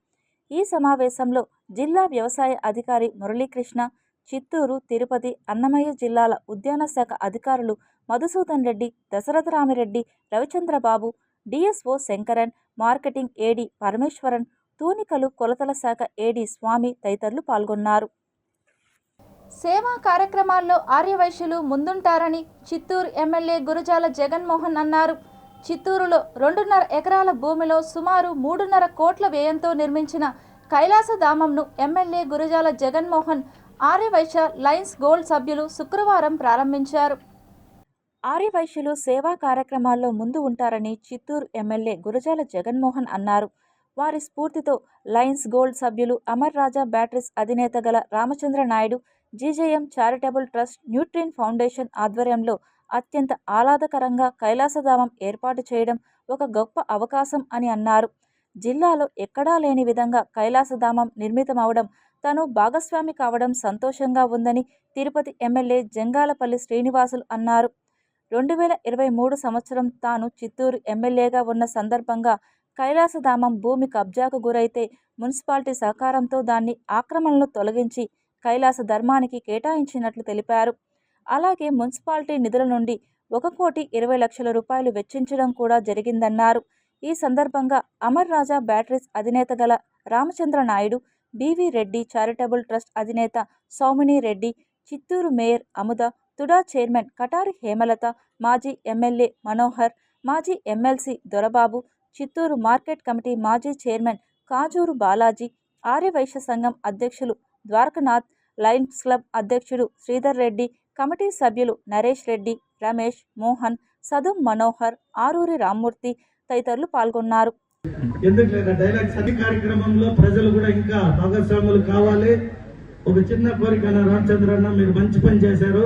ఈ సమావేశంలో జిల్లా వ్యవసాయ అధికారి మురళీకృష్ణ, చిత్తూరు, తిరుపతి, అన్నమయ్య జిల్లాల ఉద్యాన శాఖ అధికారులు మధుసూదన్ రెడ్డి, దశరథరామిరెడ్డి, రవిచంద్రబాబు, డిఎస్ఓ శంకరన్, మార్కెటింగ్ ఏడీ పరమేశ్వరన్, తూనికలు, కొలతల శాఖ ఏడీ స్వామి తదితరులు పాల్గొన్నారు. సేవా కార్యక్రమాల్లో ఆర్యవైశ్యులు ముందుంటారని చిత్తూరు ఎమ్మెల్యే గురజాల జగన్మోహన్ అన్నారు. చిత్తూరులో 2.5 ఎకరాల భూమిలో సుమారు 3.5 కోట్ల వ్యయంతో నిర్మించిన కైలాసధామంను MLA Gurajala Jaganmohan Aryavysya lions gold సభ్యులు శుక్రవారం ప్రారంభించారు. ఆర్యవైశ్యులు సేవా కార్యక్రమాల్లో ముందు ఉంటారని చిత్తూరు ఎమ్మెల్యే గురజాల జగన్మోహన్ అన్నారు. వారి స్ఫూర్తితో లయన్స్ గోల్డ్ సభ్యులు అమర్ రాజా బ్యాటరీస్ అధినేత Galla Ramachandra Naidu, GJM charitable trust, Nutrine foundation ఆధ్వర్యంలో అత్యంత ఆహ్లాదకరంగా కైలాసధామం ఏర్పాటు చేయడం ఒక గొప్ప అవకాశం అని అన్నారు. జిల్లాలో ఎక్కడా లేని విధంగా కైలాసధామం నిర్మితమవడం, తను భాగస్వామి కావడం సంతోషంగా ఉందని తిరుపతి ఎమ్మెల్యే జంగాలపల్లి శ్రీనివాసులు అన్నారు. 2023 సంవత్సరం తాను చిత్తూరు ఎమ్మెల్యేగా ఉన్న సందర్భంగా కైలాసధామం భూమి కబ్జాకు గురైతే మున్సిపాలిటీ సహకారంతో దాన్ని ఆక్రమణలు తొలగించి కైలాస ధర్మానికి కేటాయించినట్లు తెలిపారు. అలాగే మున్సిపాలిటీ నిధుల నుండి 1,20,00,000 రూపాయలు వెచ్చించడం కూడా జరిగిందన్నారు. ఈ సందర్భంగా అమర్ రాజా బ్యాటరీస్ అధినేత Galla Ramachandra Naidu, BV Reddy charitable trust అధినేత సౌమిని రెడ్డి, చిత్తూరు మేయర్ అముద, తుడా చైర్మన్ కటారి హేమలత, మాజీ ఎమ్మెల్యే మనోహర్, మాజీ MLC Dorababu, Chittoor market committee మాజీ చైర్మన్ కాజూరు బాలాజీ, ఆర్యవైశ్య సంఘం అధ్యక్షులు ద్వారకనాథ్, లయన్స్ క్లబ్ అధ్యక్షుడు శ్రీధర్ రెడ్డి, కమిటీ సభ్యులు నరేష్ రెడ్డి, రమేష్, మోహన్, సదుం మనోహర్, ఆరూరి రామ్మూర్తి తదితరులు పాల్గొన్నారు. సభి కార్యక్రమంలో ప్రజలు కూడా ఇంకా భాగస్వాములు కావాలి. ఒక చిన్న కోరిక రామచంద్రన్న, మీరు మంచి పని చేశారు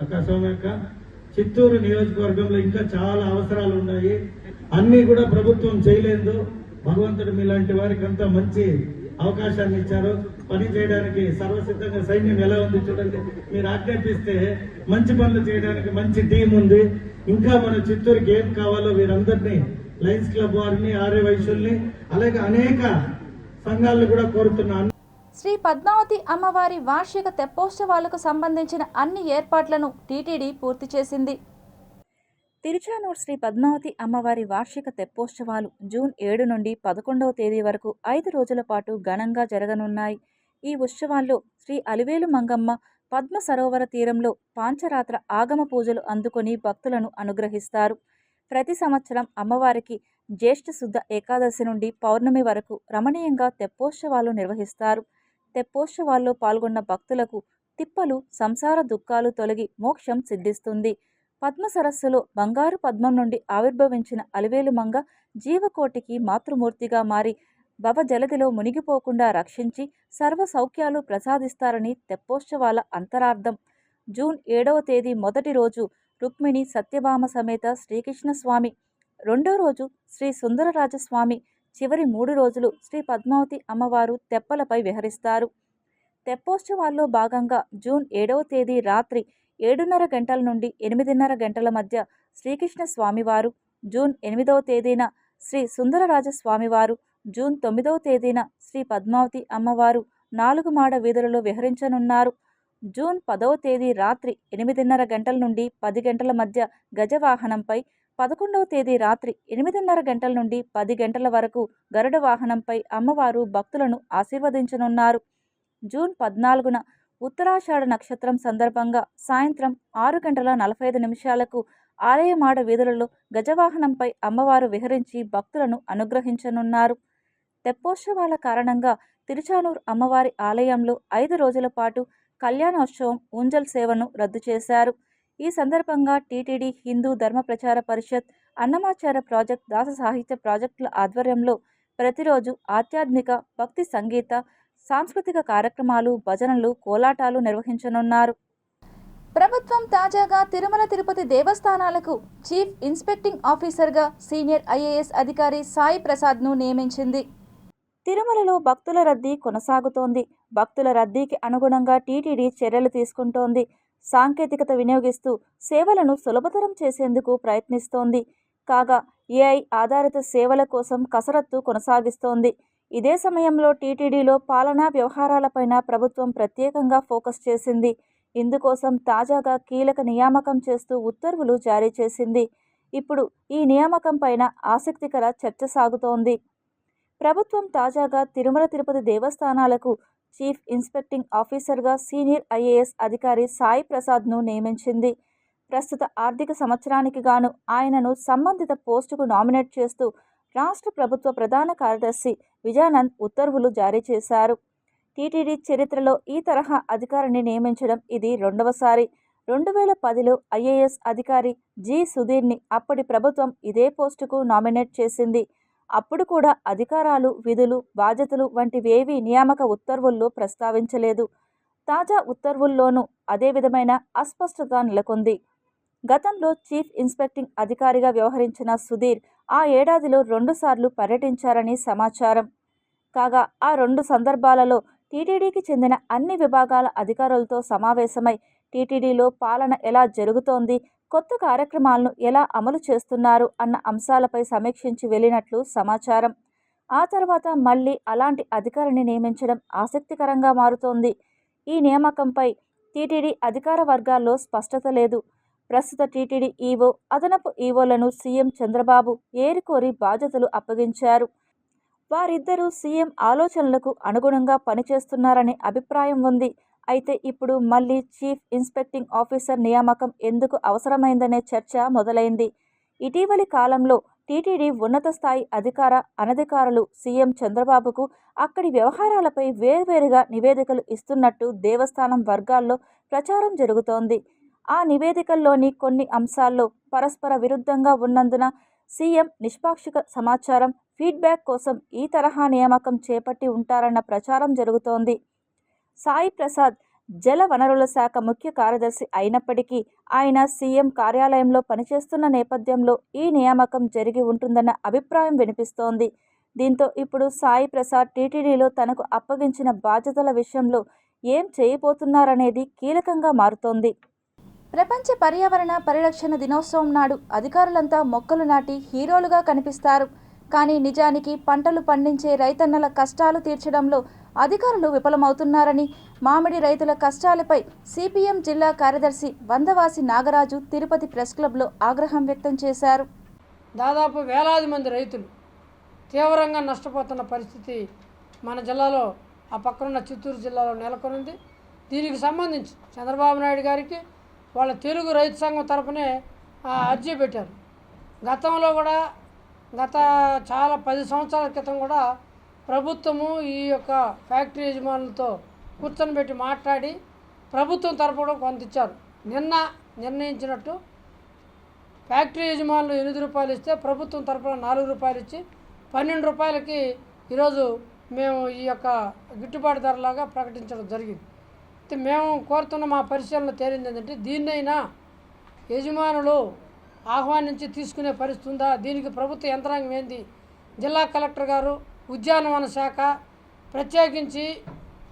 అక్క సోమక్క. చిత్తూరు నియోజకవర్గంలో ఇంకా చాలా అవసరాలు ఉన్నాయి, అన్నీ కూడా ప్రభుత్వం చేయలేదు. భగవంతుడు మీలాంటి వారికి అంతా మంచి అవకాశాన్ని ఇచ్చారు. పని చేయడానికి సర్వసిద్ధంగా సైన్యం ఎలా ఉంది చూడండి. మీరు ఆజ్ఞాపిస్తే మంచి పనులు చేయడానికి మంచి టీం ఉంది. ఇంకా మన చిత్తూరుకి ఏం కావాలో వీరందరినీ, లయన్స్ క్లబ్ వారిని, ఆర్యవైశ్యుల్ని, అలాగే అనేక సంఘాలను కూడా కోరుతున్నాను. శ్రీ పద్మావతి అమ్మవారి వార్షిక తెప్పోత్సవాలకు సంబంధించిన అన్ని ఏర్పాట్లను టీటీడీ పూర్తి చేసింది. తిరుచానూరు శ్రీ పద్మావతి అమ్మవారి వార్షిక తెప్పోత్సవాలు జూన్ 7 నుండి 11వ తేదీ వరకు 5 రోజుల పాటు ఘనంగా జరగనున్నాయి. ఈ ఉత్సవాల్లో శ్రీ అలివేలు మంగమ్మ పద్మ సరోవర తీరంలో పాంచరాత్ర ఆగమ పూజలు అందుకొని భక్తులను అనుగ్రహిస్తారు. ప్రతి సంవత్సరం అమ్మవారికి జ్యేష్ఠ శుద్ధ ఏకాదశి నుండి పౌర్ణమి వరకు రమణీయంగా తెప్పోత్సవాలు నిర్వహిస్తారు. తెప్పోత్సవాల్లో పాల్గొన్న భక్తులకు తిప్పలు, సంసార దుఃఖాలు తొలగి మోక్షం సిద్ధిస్తుంది. పద్మ సరస్సులో బంగారు పద్మం నుండి ఆవిర్భవించిన అలివేలు మంగ జీవకోటికి మాతృమూర్తిగా మారి భవజలదిలో మునిగిపోకుండా రక్షించి సర్వ సౌఖ్యాలు ప్రసాదిస్తారని తెప్పోత్సవాల అంతరార్థం. జూన్ 7వ తేదీ మొదటి రోజు రుక్మిణి సత్యభామ సమేత శ్రీకృష్ణస్వామి, రెండో రోజు శ్రీ సుందరరాజస్వామి, చివరి 3 రోజులు శ్రీ పద్మావతి అమ్మవారు తెప్పలపై విహరిస్తారు. తెప్పోత్సవాల్లో భాగంగా జూన్ 7వ తేదీ రాత్రి 7:30 గంటల నుండి 8:30 గంటల మధ్య శ్రీకృష్ణ స్వామివారు, జూన్ 8వ తేదీన శ్రీ సుందరరాజ స్వామివారు, జూన్ 9వ తేదీన శ్రీ పద్మావతి అమ్మవారు 4 మాడ వీధులలో విహరించనున్నారు. జూన్ 10వ తేదీ రాత్రి 8:30 గంటల నుండి 10 గంటల మధ్య గజవాహనంపై, 11వ తేదీ రాత్రి 8:30 గంటల నుండి 10 గంటల వరకు గరుడ వాహనంపై అమ్మవారు భక్తులను ఆశీర్వదించనున్నారు. జూన్ 14న ఉత్తరాషాఢ నక్షత్రం సందర్భంగా సాయంత్రం 6:45 ఆలయమాడ వీధులలో గజవాహనంపై అమ్మవారు విహరించి భక్తులను అనుగ్రహించనున్నారు. తెప్పోత్సవాల కారణంగా తిరుచానూరు అమ్మవారి ఆలయంలో 5 రోజుల పాటు కళ్యాణోత్సవం, ఊంజల్ సేవను రద్దు చేశారు. ఈ సందర్భంగా టీటీడీ హిందూ ధర్మ ప్రచార పరిషత్, అన్నమాచార్య ప్రాజెక్ట్, దాస సాహిత్య ప్రాజెక్టుల ఆధ్వర్యంలో ప్రతిరోజు ఆధ్యాత్మిక, భక్తి సంగీత, సాంస్కృతిక కార్యక్రమాలు, భజనలు, కోలాటాలు నిర్వహించనున్నారు. ప్రభుత్వం తాజాగా తిరుమల తిరుపతి దేవస్థానాలకు చీఫ్ ఇన్స్పెక్టింగ్ ఆఫీసర్గా సీనియర్ ఐఏఎస్ అధికారి సాయి ప్రసాద్ను నియమించింది. తిరుమలలో భక్తుల రద్దీ కొనసాగుతోంది. భక్తుల రద్దీకి అనుగుణంగా టీటీడీ చర్యలు తీసుకుంటోంది. సాంకేతికత వినియోగిస్తూ సేవలను సులభతరం చేసేందుకు ప్రయత్నిస్తోంది. కాగా ఏఐ ఆధారిత సేవల కోసం కసరత్తు కొనసాగిస్తోంది. ఇదే సమయంలో టీటీడీలో పాలనా వ్యవహారాలపైన ప్రభుత్వం ప్రత్యేకంగా ఫోకస్ చేసింది. ఇందుకోసం తాజాగా కీలక నియామకం చేస్తూ ఉత్తర్వులు జారీ చేసింది. ఇప్పుడు ఈ నియామకం పైన ఆసక్తికర చర్చ సాగుతోంది. ప్రభుత్వం తాజాగా తిరుమల తిరుపతి దేవస్థానాలకు చీఫ్ ఇన్స్పెక్టింగ్ ఆఫీసర్గా సీనియర్ ఐఏఎస్ అధికారి సాయి ప్రసాద్ను నియమించింది. ప్రస్తుత ఆర్థిక సంవత్సరానికి గాను ఆయనను సంబంధిత పోస్టుకు నామినేట్ చేస్తూ రాష్ట్ర ప్రభుత్వ ప్రధాన కార్యదర్శి విజయానంద్ ఉత్తర్వులు జారీ చేశారు. టీటీడీ చరిత్రలో ఈ తరహా అధికారిని నియమించడం ఇది రెండవసారి. 2010లో ఐఏఎస్ అధికారి జి సుధీర్ని అప్పటి ప్రభుత్వం ఇదే పోస్టుకు నామినేట్ చేసింది. అప్పుడు కూడా అధికారాలు, విధులు, బాధ్యతలు వంటివేవీ నియామక ఉత్తర్వుల్లో ప్రస్తావించలేదు. తాజా ఉత్తర్వుల్లోనూ అదే విధమైన అస్పష్టత నెలకొంది. గతంలో చీఫ్ ఇన్స్పెక్టింగ్ అధికారిగా వ్యవహరించిన సుధీర్ ఆ ఏడాదిలో 2 సార్లు పర్యటించారని సమాచారం. కాగా ఆ 2 సందర్భాలలో టీటీడీకి చెందిన అన్ని విభాగాల అధికారులతో సమావేశమై టీటీడీలో పాలన ఎలా జరుగుతోంది, కొత్త కార్యక్రమాలను ఎలా అమలు చేస్తున్నారు అన్న అంశాలపై సమీక్షించి వెళ్ళినట్లు సమాచారం. ఆ తర్వాత మళ్ళీ అలాంటి అధికారిని నియమించడం ఆసక్తికరంగా మారుతోంది. ఈ నియామకంపై టీటీడీ అధికార వర్గాల్లో స్పష్టత లేదు. ప్రస్తుత టీటీడీ ఈవో, అదనపు ఈవోలను సీఎం చంద్రబాబు ఏరికోరి బాధ్యతలు అప్పగించారు. వారిద్దరూ సీఎం ఆలోచనలకు అనుగుణంగా పనిచేస్తున్నారనే అభిప్రాయం ఉంది. అయితే ఇప్పుడు మళ్ళీ చీఫ్ ఇన్స్పెక్టింగ్ ఆఫీసర్ నియామకం ఎందుకు అవసరమైందనే చర్చ మొదలైంది. ఇటీవలి కాలంలో టీటీడీ ఉన్నత స్థాయి అధికార, అనధికారులు సీఎం చంద్రబాబుకు అక్కడి వ్యవహారాలపై వేర్వేరుగా నివేదికలు ఇస్తున్నట్టు దేవస్థానం వర్గాల్లో ప్రచారం జరుగుతోంది. ఆ నివేదికల్లోని కొన్ని అంశాల్లో పరస్పర విరుద్ధంగా ఉన్నందున సీఎం నిష్పాక్షిక సమాచారం, ఫీడ్బ్యాక్ కోసం ఈ తరహా నియామకం చేపట్టి ఉంటారన్న ప్రచారం జరుగుతోంది. సాయి ప్రసాద్ జల వనరుల శాఖ ముఖ్య కార్యదర్శి అయినప్పటికీ ఆయన సీఎం కార్యాలయంలో పనిచేస్తున్న నేపథ్యంలో ఈ నియామకం జరిగి ఉంటుందన్న అభిప్రాయం వినిపిస్తోంది. దీంతో ఇప్పుడు సాయి ప్రసాద్ టీటీడీలో తనకు అప్పగించిన బాధ్యతల విషయంలో ఏం చేయబోతున్నారనేది కీలకంగా మారుతోంది. ప్రపంచ పర్యావరణ పరిరక్షణ దినోత్సవం నాడు అధికారులంతా మొక్కలు నాటి హీరోలుగా కనిపిస్తారు. కానీ నిజానికి పంటలు పండించే రైతన్నల కష్టాలు తీర్చడంలో అధికారులు విఫలమవుతున్నారని మామిడి రైతుల కష్టాలపై సిపిఎం జిల్లా కార్యదర్శి వందవాసి నాగరాజు తిరుపతి ప్రెస్ క్లబ్లో ఆగ్రహం వ్యక్తం చేశారు. దాదాపు వేలాది మంది రైతులు తీవ్రంగా నష్టపోతున్న పరిస్థితి మన జిల్లాలో, ఆ పక్కనున్న చిత్తూరు జిల్లాలో నెలకొనింది. దీనికి సంబంధించి చంద్రబాబు నాయుడు గారికి వాళ్ళ తెలుగు రైతు సంఘం తరపునే అర్జీ పెట్టారు. గతంలో కూడా గత 10 సంవత్సరాల క్రితం కూడా ప్రభుత్వము ఈ యొక్క ఫ్యాక్టరీ యజమానులతో కూర్చొని పెట్టి మాట్లాడి ప్రభుత్వం తరపు కూడా కొంత ఇచ్చారు. నిన్న నిర్ణయించినట్టు ఫ్యాక్టరీ యజమానులు 8 రూపాయలు ఇస్తే ప్రభుత్వం తరపున 4 రూపాయలు ఇచ్చి 12 రూపాయలకి ఈరోజు మేము ఈ యొక్క గిట్టుబాటు ధరలాగా ప్రకటించడం జరిగింది. మేము కోరుతున్న మా పరిశీలన తేలింది ఏంటంటే దీన్నైనా యజమానులు ఆహ్వానించి తీసుకునే పరిస్థితి ఉందా, దీనికి ప్రభుత్వ యంత్రాంగం ఏంది, జిల్లా కలెక్టర్ గారు, ఉద్యానవన శాఖ ప్రత్యేకించి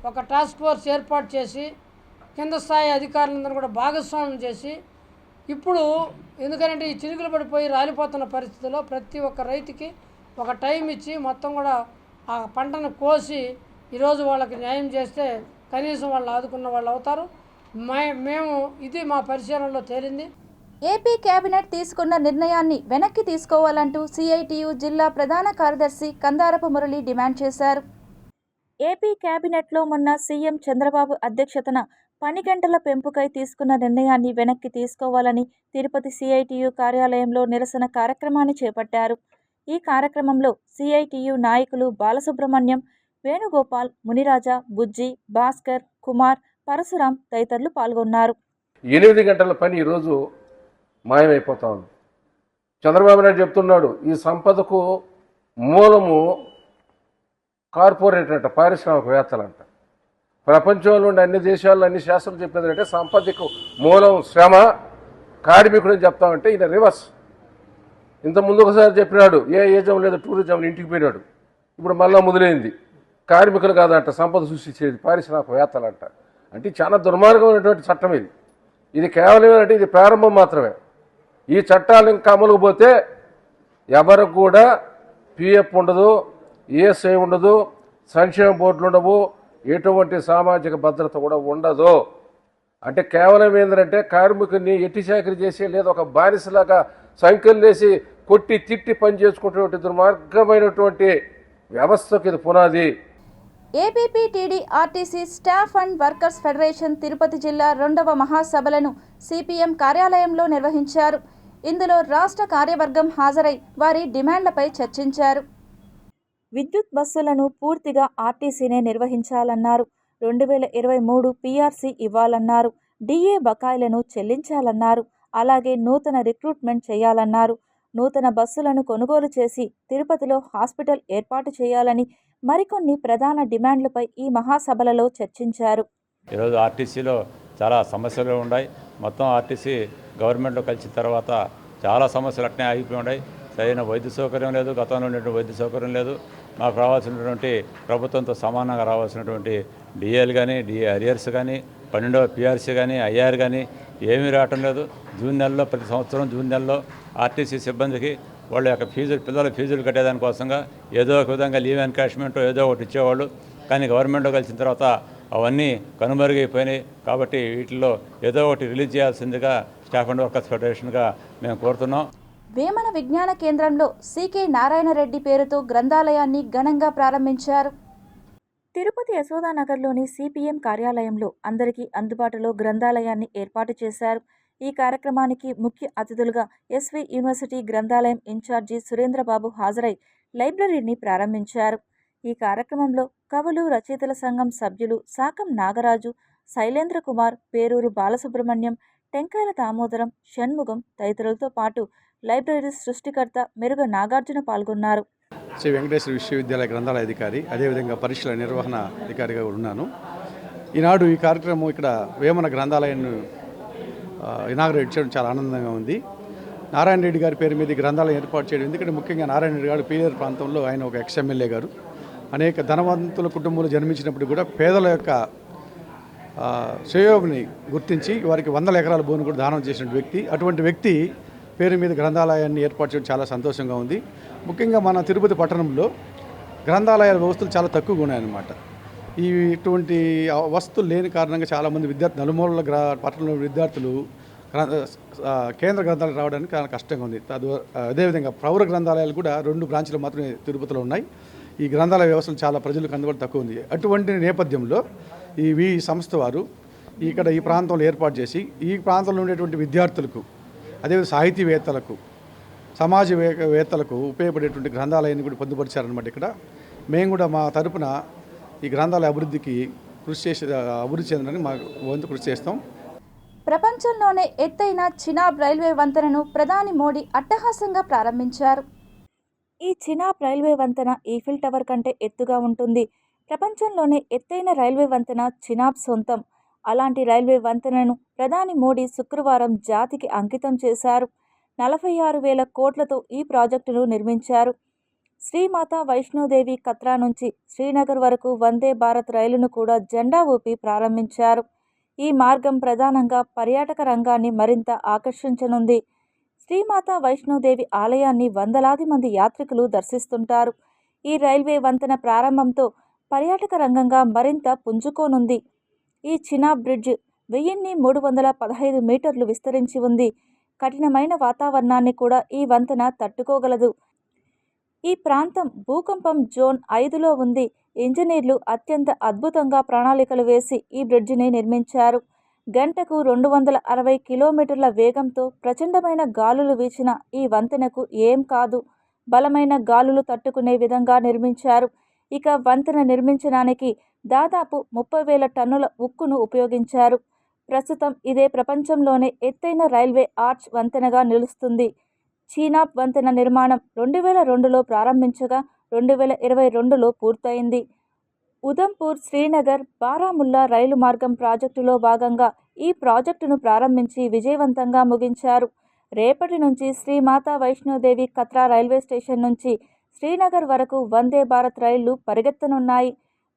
ఒక టాస్క్ ఫోర్స్ ఏర్పాటు చేసి కింద స్థాయి అధికారులందరూ కూడా భాగస్వామ్యం చేసి ఇప్పుడు ఎందుకంటే ఈ చినుకులు పడిపోయి రాలిపోతున్న పరిస్థితుల్లో ప్రతి ఒక్క రైతుకి ఒక టైం ఇచ్చి మొత్తం కూడా ఆ పంటను కోసి ఈరోజు వాళ్ళకి న్యాయం చేస్తే కనీసం వాళ్ళు ఆదుకున్న వాళ్ళు అవుతారు. మేము ఇది మా పరిశీలనలో తేలింది. ఏపీ కేబినెట్ తీసుకున్న నిర్ణయాన్ని వెనక్కి తీసుకోవాలంటూ సిఐటియు జిల్లా ప్రధాన కార్యదర్శి కందారపు మురళి డిమాండ్ చేశారు. ఏపీ కేబినెట్లో మొన్న సీఎం చంద్రబాబు అధ్యక్షతన పని గంటల పెంపుకై తీసుకున్న నిర్ణయాన్ని వెనక్కి తీసుకోవాలని తిరుపతి సిఐటియు కార్యాలయంలో నిరసన కార్యక్రమాన్ని చేపట్టారు. ఈ కార్యక్రమంలో సిఐటియు నాయకులు బాలసుబ్రహ్మణ్యం, వేణుగోపాల్, మునిరాజా, బుజ్జి, భాస్కర్, కుమార్, పరశురాం తదితరులు పాల్గొన్నారు. 8 గంటల పని ఈరోజు మాయమైపోతా ఉంది. చంద్రబాబు నాయుడు చెప్తున్నాడు, ఈ సంపదకు మూలము కార్పొరేట్ అంట, పారిశ్రామికవేత్తలంట. ప్రపంచంలో ఉండే అన్ని దేశాల్లో అన్ని శాస్త్రాలు చెప్పేది అంటే సంపదకు మూలం శ్రమ, కార్మికుడు అని చెప్తామంటే ఈయన రివర్స్. ఇంత ముందు ఒకసారి చెప్పినాడు, ఏ ఏజం లేదు టూరిజం ఇంటికి పోయినాడు. ఇప్పుడు మళ్ళా మొదలైంది, కార్మికులు కాదంట సంపద సృష్టించేది పారిశ్రామికవేత్తలంట. అంటే చాలా దుర్మార్గమైనటువంటి చట్టం ఇది. ఇది కేవలం అంటే ఇది ప్రారంభం మాత్రమే. ఈ చట్టాలు ఇంకా అమలుకు పోతే ఎవరికి కూడా పిఎఫ్ ఉండదు, ఈఎస్ఐ ఉండదు, సంక్షేమ బోర్డులు ఉండవు, ఎటువంటి సామాజిక భద్రత కూడా ఉండదు. అంటే కేవలం ఏంటంటే కార్మికుడిని ఎట్టి చాకరీ చేసి లేదా ఒక బానిసలాగా సంఖ్యలు వేసి కొట్టి తిట్టి పని చేసుకునేటువంటి దుర్మార్గమైనటువంటి వ్యవస్థకు ఇది పునాది. APPTD RTC staff and workers federation Tirupati జిల్లా 2వ మహాసభలను సిపిఎం కార్యాలయంలో నిర్వహించారు. ఇందులో రాష్ట్ర కార్యవర్గం హాజరై వారి డిమాండ్లపై చర్చించారు. విద్యుత్ బస్సులను పూర్తిగా ఆర్టీసీనే నిర్వహించాలన్నారు. 2023 పీఆర్సీ ఇవ్వాలన్నారు. డిఏ బకాయిలను చెల్లించాలన్నారు. అలాగే నూతన రిక్రూట్మెంట్ చేయాలన్నారు. నూతన బస్సులను కొనుగోలు చేసి తిరుపతిలో హాస్పిటల్ ఏర్పాటు చేయాలని మరికొన్ని ప్రధాన డిమాండ్లపై ఈ మహాసభలలో చర్చించారు. ఈరోజు ఆర్టీసీలో చాలా సమస్యలు ఉన్నాయి. మొత్తం ఆర్టీసీ గవర్నమెంట్లో కలిసిన తర్వాత చాలా సమస్యలు అట్నే ఆగిపోయి ఉన్నాయి. సరైన వైద్య సౌకర్యం లేదు, గతంలో ఉన్నటువంటి వైద్య సౌకర్యం లేదు. మాకు రావాల్సినటువంటి ప్రభుత్వంతో సమానంగా రావాల్సినటువంటి డిఏలు కానీ, డిఏ అరియర్స్ కానీ, 12వ పీఆర్సీ కానీ, ఐఆర్ కానీ ఏమీ రావటం లేదు. జూన్ నెలలో ప్రతి సంవత్సరం జూన్ నెలలో ఆర్టీసీ సిబ్బందికి వాళ్ళ యొక్క ఫీజులు, పిల్లల ఫీజులు కట్టేదానికోసంగా ఏదో ఒక విధంగా లీవ్ ఎన్కాష్మెంట్ ఏదో ఒకటి ఇచ్చేవాళ్ళు. కానీ గవర్నమెంట్లో కలిసిన తర్వాత అవన్నీ కనుమరుగైపోయినాయి. కాబట్టి వీటిల్లో ఏదో ఒకటి రిలీజ్ చేయాల్సిందిగా స్టాఫ్ అండ్ వర్కర్స్ ఫెడరేషన్గా మేము కోరుతున్నాం. వేమన విజ్ఞాన కేంద్రంలో సికే నారాయణరెడ్డి పేరుతో గ్రంథాలయాన్ని ఘనంగా ప్రారంభించారు. తిరుపతి యశోదానగర్లోని సిపిఎం కార్యాలయంలో అందరికీ అందుబాటులో గ్రంథాలయాన్ని ఏర్పాటు చేశారు. ఈ కార్యక్రమానికి ముఖ్య అతిథులుగా ఎస్వి యూనివర్సిటీ గ్రంథాలయం ఇన్ఛార్జి సురేంద్రబాబు హాజరై లైబ్రరీని ప్రారంభించారు. ఈ కార్యక్రమంలో కవులు రచయితల సంఘం సభ్యులు సాకం నాగరాజు, శైలేంద్ర కుమార్, పేరూరు బాలసుబ్రహ్మణ్యం, టెంకాయల దామోదరం, షణ్ముగం తదితరులతో పాటు లైబ్రరీ సృష్టికర్త మెరుగ నాగార్జున పాల్గొన్నారు. శ్రీ వెంకటేశ్వర విశ్వవిద్యాలయ గ్రంథాలయ అధికారి, అదేవిధంగా పరీక్షల నిర్వహణ అధికారిగా ఉన్నాను. ఈనాడు ఈ కార్యక్రమం ఇక్కడ వేమన గ్రంథాలయాన్ని ఇనాగరేట్ చేయడం చాలా ఆనందంగా ఉంది. నారాయణ రెడ్డి గారి పేరు మీద గ్రంథాలయం ఏర్పాటు చేయడం, ఎందుకంటే ముఖ్యంగా నారాయణ రెడ్డి గారు పీలేరు ప్రాంతంలో ఆయన ఒక ఎమ్మెల్యే గారు. అనేక ధనవంతుల కుటుంబంలో జన్మించినప్పుడు కూడా పేదల యొక్క శ్రేయోభిని గుర్తించి వారికి 100 ఎకరాల భూమిని కూడా దానం చేసిన వ్యక్తి. అటువంటి వ్యక్తి పేరు మీద గ్రంథాలయాన్ని ఏర్పాటు చేయడం చాలా సంతోషంగా ఉంది. ముఖ్యంగా మన తిరుపతి పట్టణంలో గ్రంథాలయాల వ్యవస్థలు చాలా తక్కువగా ఉన్నాయన్నమాట. ఇటువంటి వస్తువులు లేని కారణంగా చాలామంది విద్యార్థులు నలుమూలల పట్టణంలో విద్యార్థులు కేంద్ర గ్రంథాలకు రావడానికి చాలా కష్టంగా ఉంది. అదేవిధంగా పౌర గ్రంథాలయాలు కూడా 2 బ్రాంచ్లు మాత్రమే తిరుపతిలో ఉన్నాయి. ఈ గ్రంథాలయ వ్యవస్థలు చాలా ప్రజలకు అందుబాటు తక్కువ ఉంది. అటువంటి నేపథ్యంలో ఈ సంస్థ వారు ఇక్కడ ఈ ప్రాంతంలో ఏర్పాటు చేసి ఈ ప్రాంతంలో ఉండేటువంటి విద్యార్థులకు, అదేవిధంగా సాహితీవేత్తలకు, సమాజవేత్తలకు ఉపయోగపడేటువంటి గ్రంథాలయాన్ని కూడా పొందుపరిచారనమాట. ఇక్కడ మేము కూడా మా తరపున ఈ గ్రంథాలయ అభివృద్ధి చెందడానికి మా వంతు కృషి చేస్తాం. ప్రపంచంలోనే ఎత్తైన చినాబ్ రైల్వే వంతెనను ప్రధాని మోడీ అట్టహాసంగా ప్రారంభించారు. ఈ చినాబ్ రైల్వే వంతెన ఈఫిల్ టవర్ కంటే ఎత్తుగా ఉంటుంది. ప్రపంచంలోనే ఎత్తైన రైల్వే వంతెన చినాబ్ సొంతం. అలాంటి రైల్వే వంతెనను ప్రధాని మోడీ శుక్రవారం జాతికి అంకితం చేశారు. 46,000 కోట్లతో ఈ ప్రాజెక్టును నిర్మించారు. శ్రీమాతా వైష్ణోదేవి కత్రా నుంచి శ్రీనగర్ వరకు వందే భారత్ రైలును కూడా జెండా ఊపి ప్రారంభించారు. ఈ మార్గం ప్రధానంగా పర్యాటక రంగాన్ని మరింత ఆకర్షించనుంది. శ్రీమాతా వైష్ణోదేవి ఆలయాన్ని వందలాది మంది యాత్రికులు దర్శిస్తుంటారు. ఈ రైల్వే వంతెన ప్రారంభంతో పర్యాటక రంగంగా మరింత పుంజుకోనుంది. ఈ చినాబ్ బ్రిడ్జ్ 1315 మీటర్లు విస్తరించి ఉంది. కఠినమైన వాతావరణాన్ని కూడా ఈ వంతెన తట్టుకోగలదు. ఈ ప్రాంతం భూకంపం జోన్ 5లో ఉంది. ఇంజనీర్లు అత్యంత అద్భుతంగా ప్రణాళికలు వేసి ఈ బ్రిడ్జిని నిర్మించారు. గంటకు 260 కిలోమీటర్ల వేగంతో ప్రచండమైన గాలులు వీచిన ఈ వంతెనకు ఏం కాదు, బలమైన గాలులు తట్టుకునే విధంగా నిర్మించారు. ఇక వంతెన నిర్మించడానికి దాదాపు 30,000 టన్నుల ఉక్కును ఉపయోగించారు. ప్రస్తుతం ఇదే ప్రపంచంలోనే ఎత్తైన రైల్వే ఆర్చ్ వంతెనగా నిలుస్తుంది. చీనాబ్ వంతెన నిర్మాణం 2002లో ప్రారంభించగా 2022లో పూర్తయింది. ఉదంపూర్, శ్రీనగర్, బారాముల్లా రైలు మార్గం ప్రాజెక్టులో భాగంగా ఈ ప్రాజెక్టును ప్రారంభించి విజయవంతంగా ముగించారు. రేపటి నుంచి శ్రీ మాతా వైష్ణోదేవి కత్రా రైల్వే స్టేషన్ నుంచి శ్రీనగర్ వరకు వందే భారత్ రైళ్లు పరిగెత్తనున్నాయి.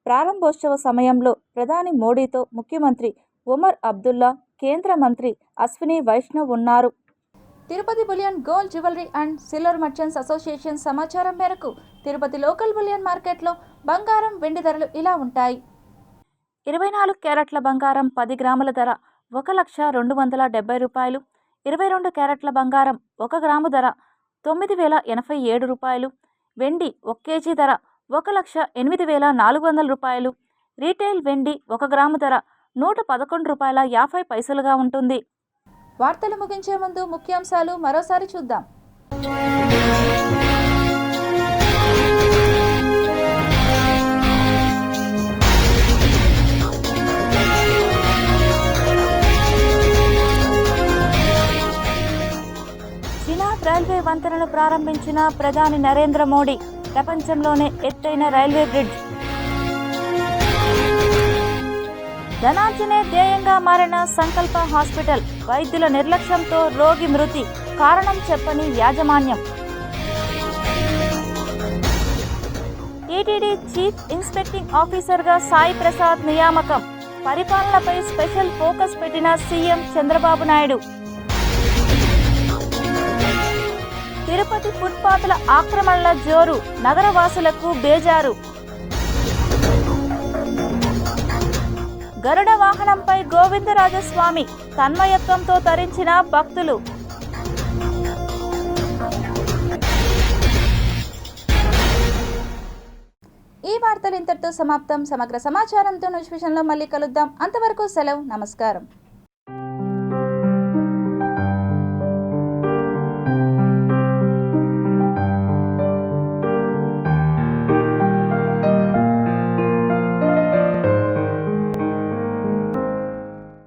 ప్రారంభోత్సవ సమయంలో ప్రధాని మోడీతో ముఖ్యమంత్రి ఒమర్ అబ్దుల్లా, కేంద్ర మంత్రి అశ్విని వైష్ణవ్ ఉన్నారు. Tirupati bullion gold jewellery and silver merchants association సమాచారం మేరకు తిరుపతి లోకల్ బులియన్ మార్కెట్లో బంగారం, వెండి ధరలు ఇలా ఉంటాయి. 24 క్యారెట్ల బంగారం 10 గ్రాముల ధర 1,270,000 రూపాయలు. 22 క్యారెట్ల బంగారం 1 గ్రాము ధర 9,087 రూపాయలు. వెండి 1 కేజీ ధర 1,08,400 రూపాయలు. రీటైల్ వెండి 1 గ్రాము ధర 111 రూపాయల 50 పైసలుగా ఉంటుంది. వార్తలు ముగించే ముందు ముఖ్యాంశాలు మరోసారి చూద్దాం. చీనాబ్ రైల్వే వంతెనను ప్రారంభించిన ప్రధాని నరేంద్ర మోడీ. ప్రపంచంలోనే ఎత్తైన రైల్వే బ్రిడ్జ్. ధనార్జనే ధ్యేయంగా మారిన సంకల్ప హాస్పిటల్. వైద్యుల నిర్లక్ష్యంతో రోగి మృతి. కారణం చెప్పని యాజమాన్యం. టీటీడీ చీఫ్ ఇన్స్పెక్టింగ్ ఆఫీసర్గా సాయి ప్రసాద్ నియామకం. పరిపాలనపై స్పెషల్ ఫోకస్ పెట్టిన సీఎం చంద్రబాబు నాయుడు. తిరుపతి ఫుట్పాత్ల ఆక్రమణల జోరు. నగరవాసులకు బేజారు. గరుడ వాహనంపై గోవిందరాజస్వామి. తన్మయత్వంతో తరించిన భక్తులు. ఈ వార్తలు ఇంతటితో సమాప్తం. సమగ్ర సమాచారంతో నోటిఫికేషన్లో మళ్ళీ కలుద్దాం. అంతవరకు సెలవు. నమస్కారం.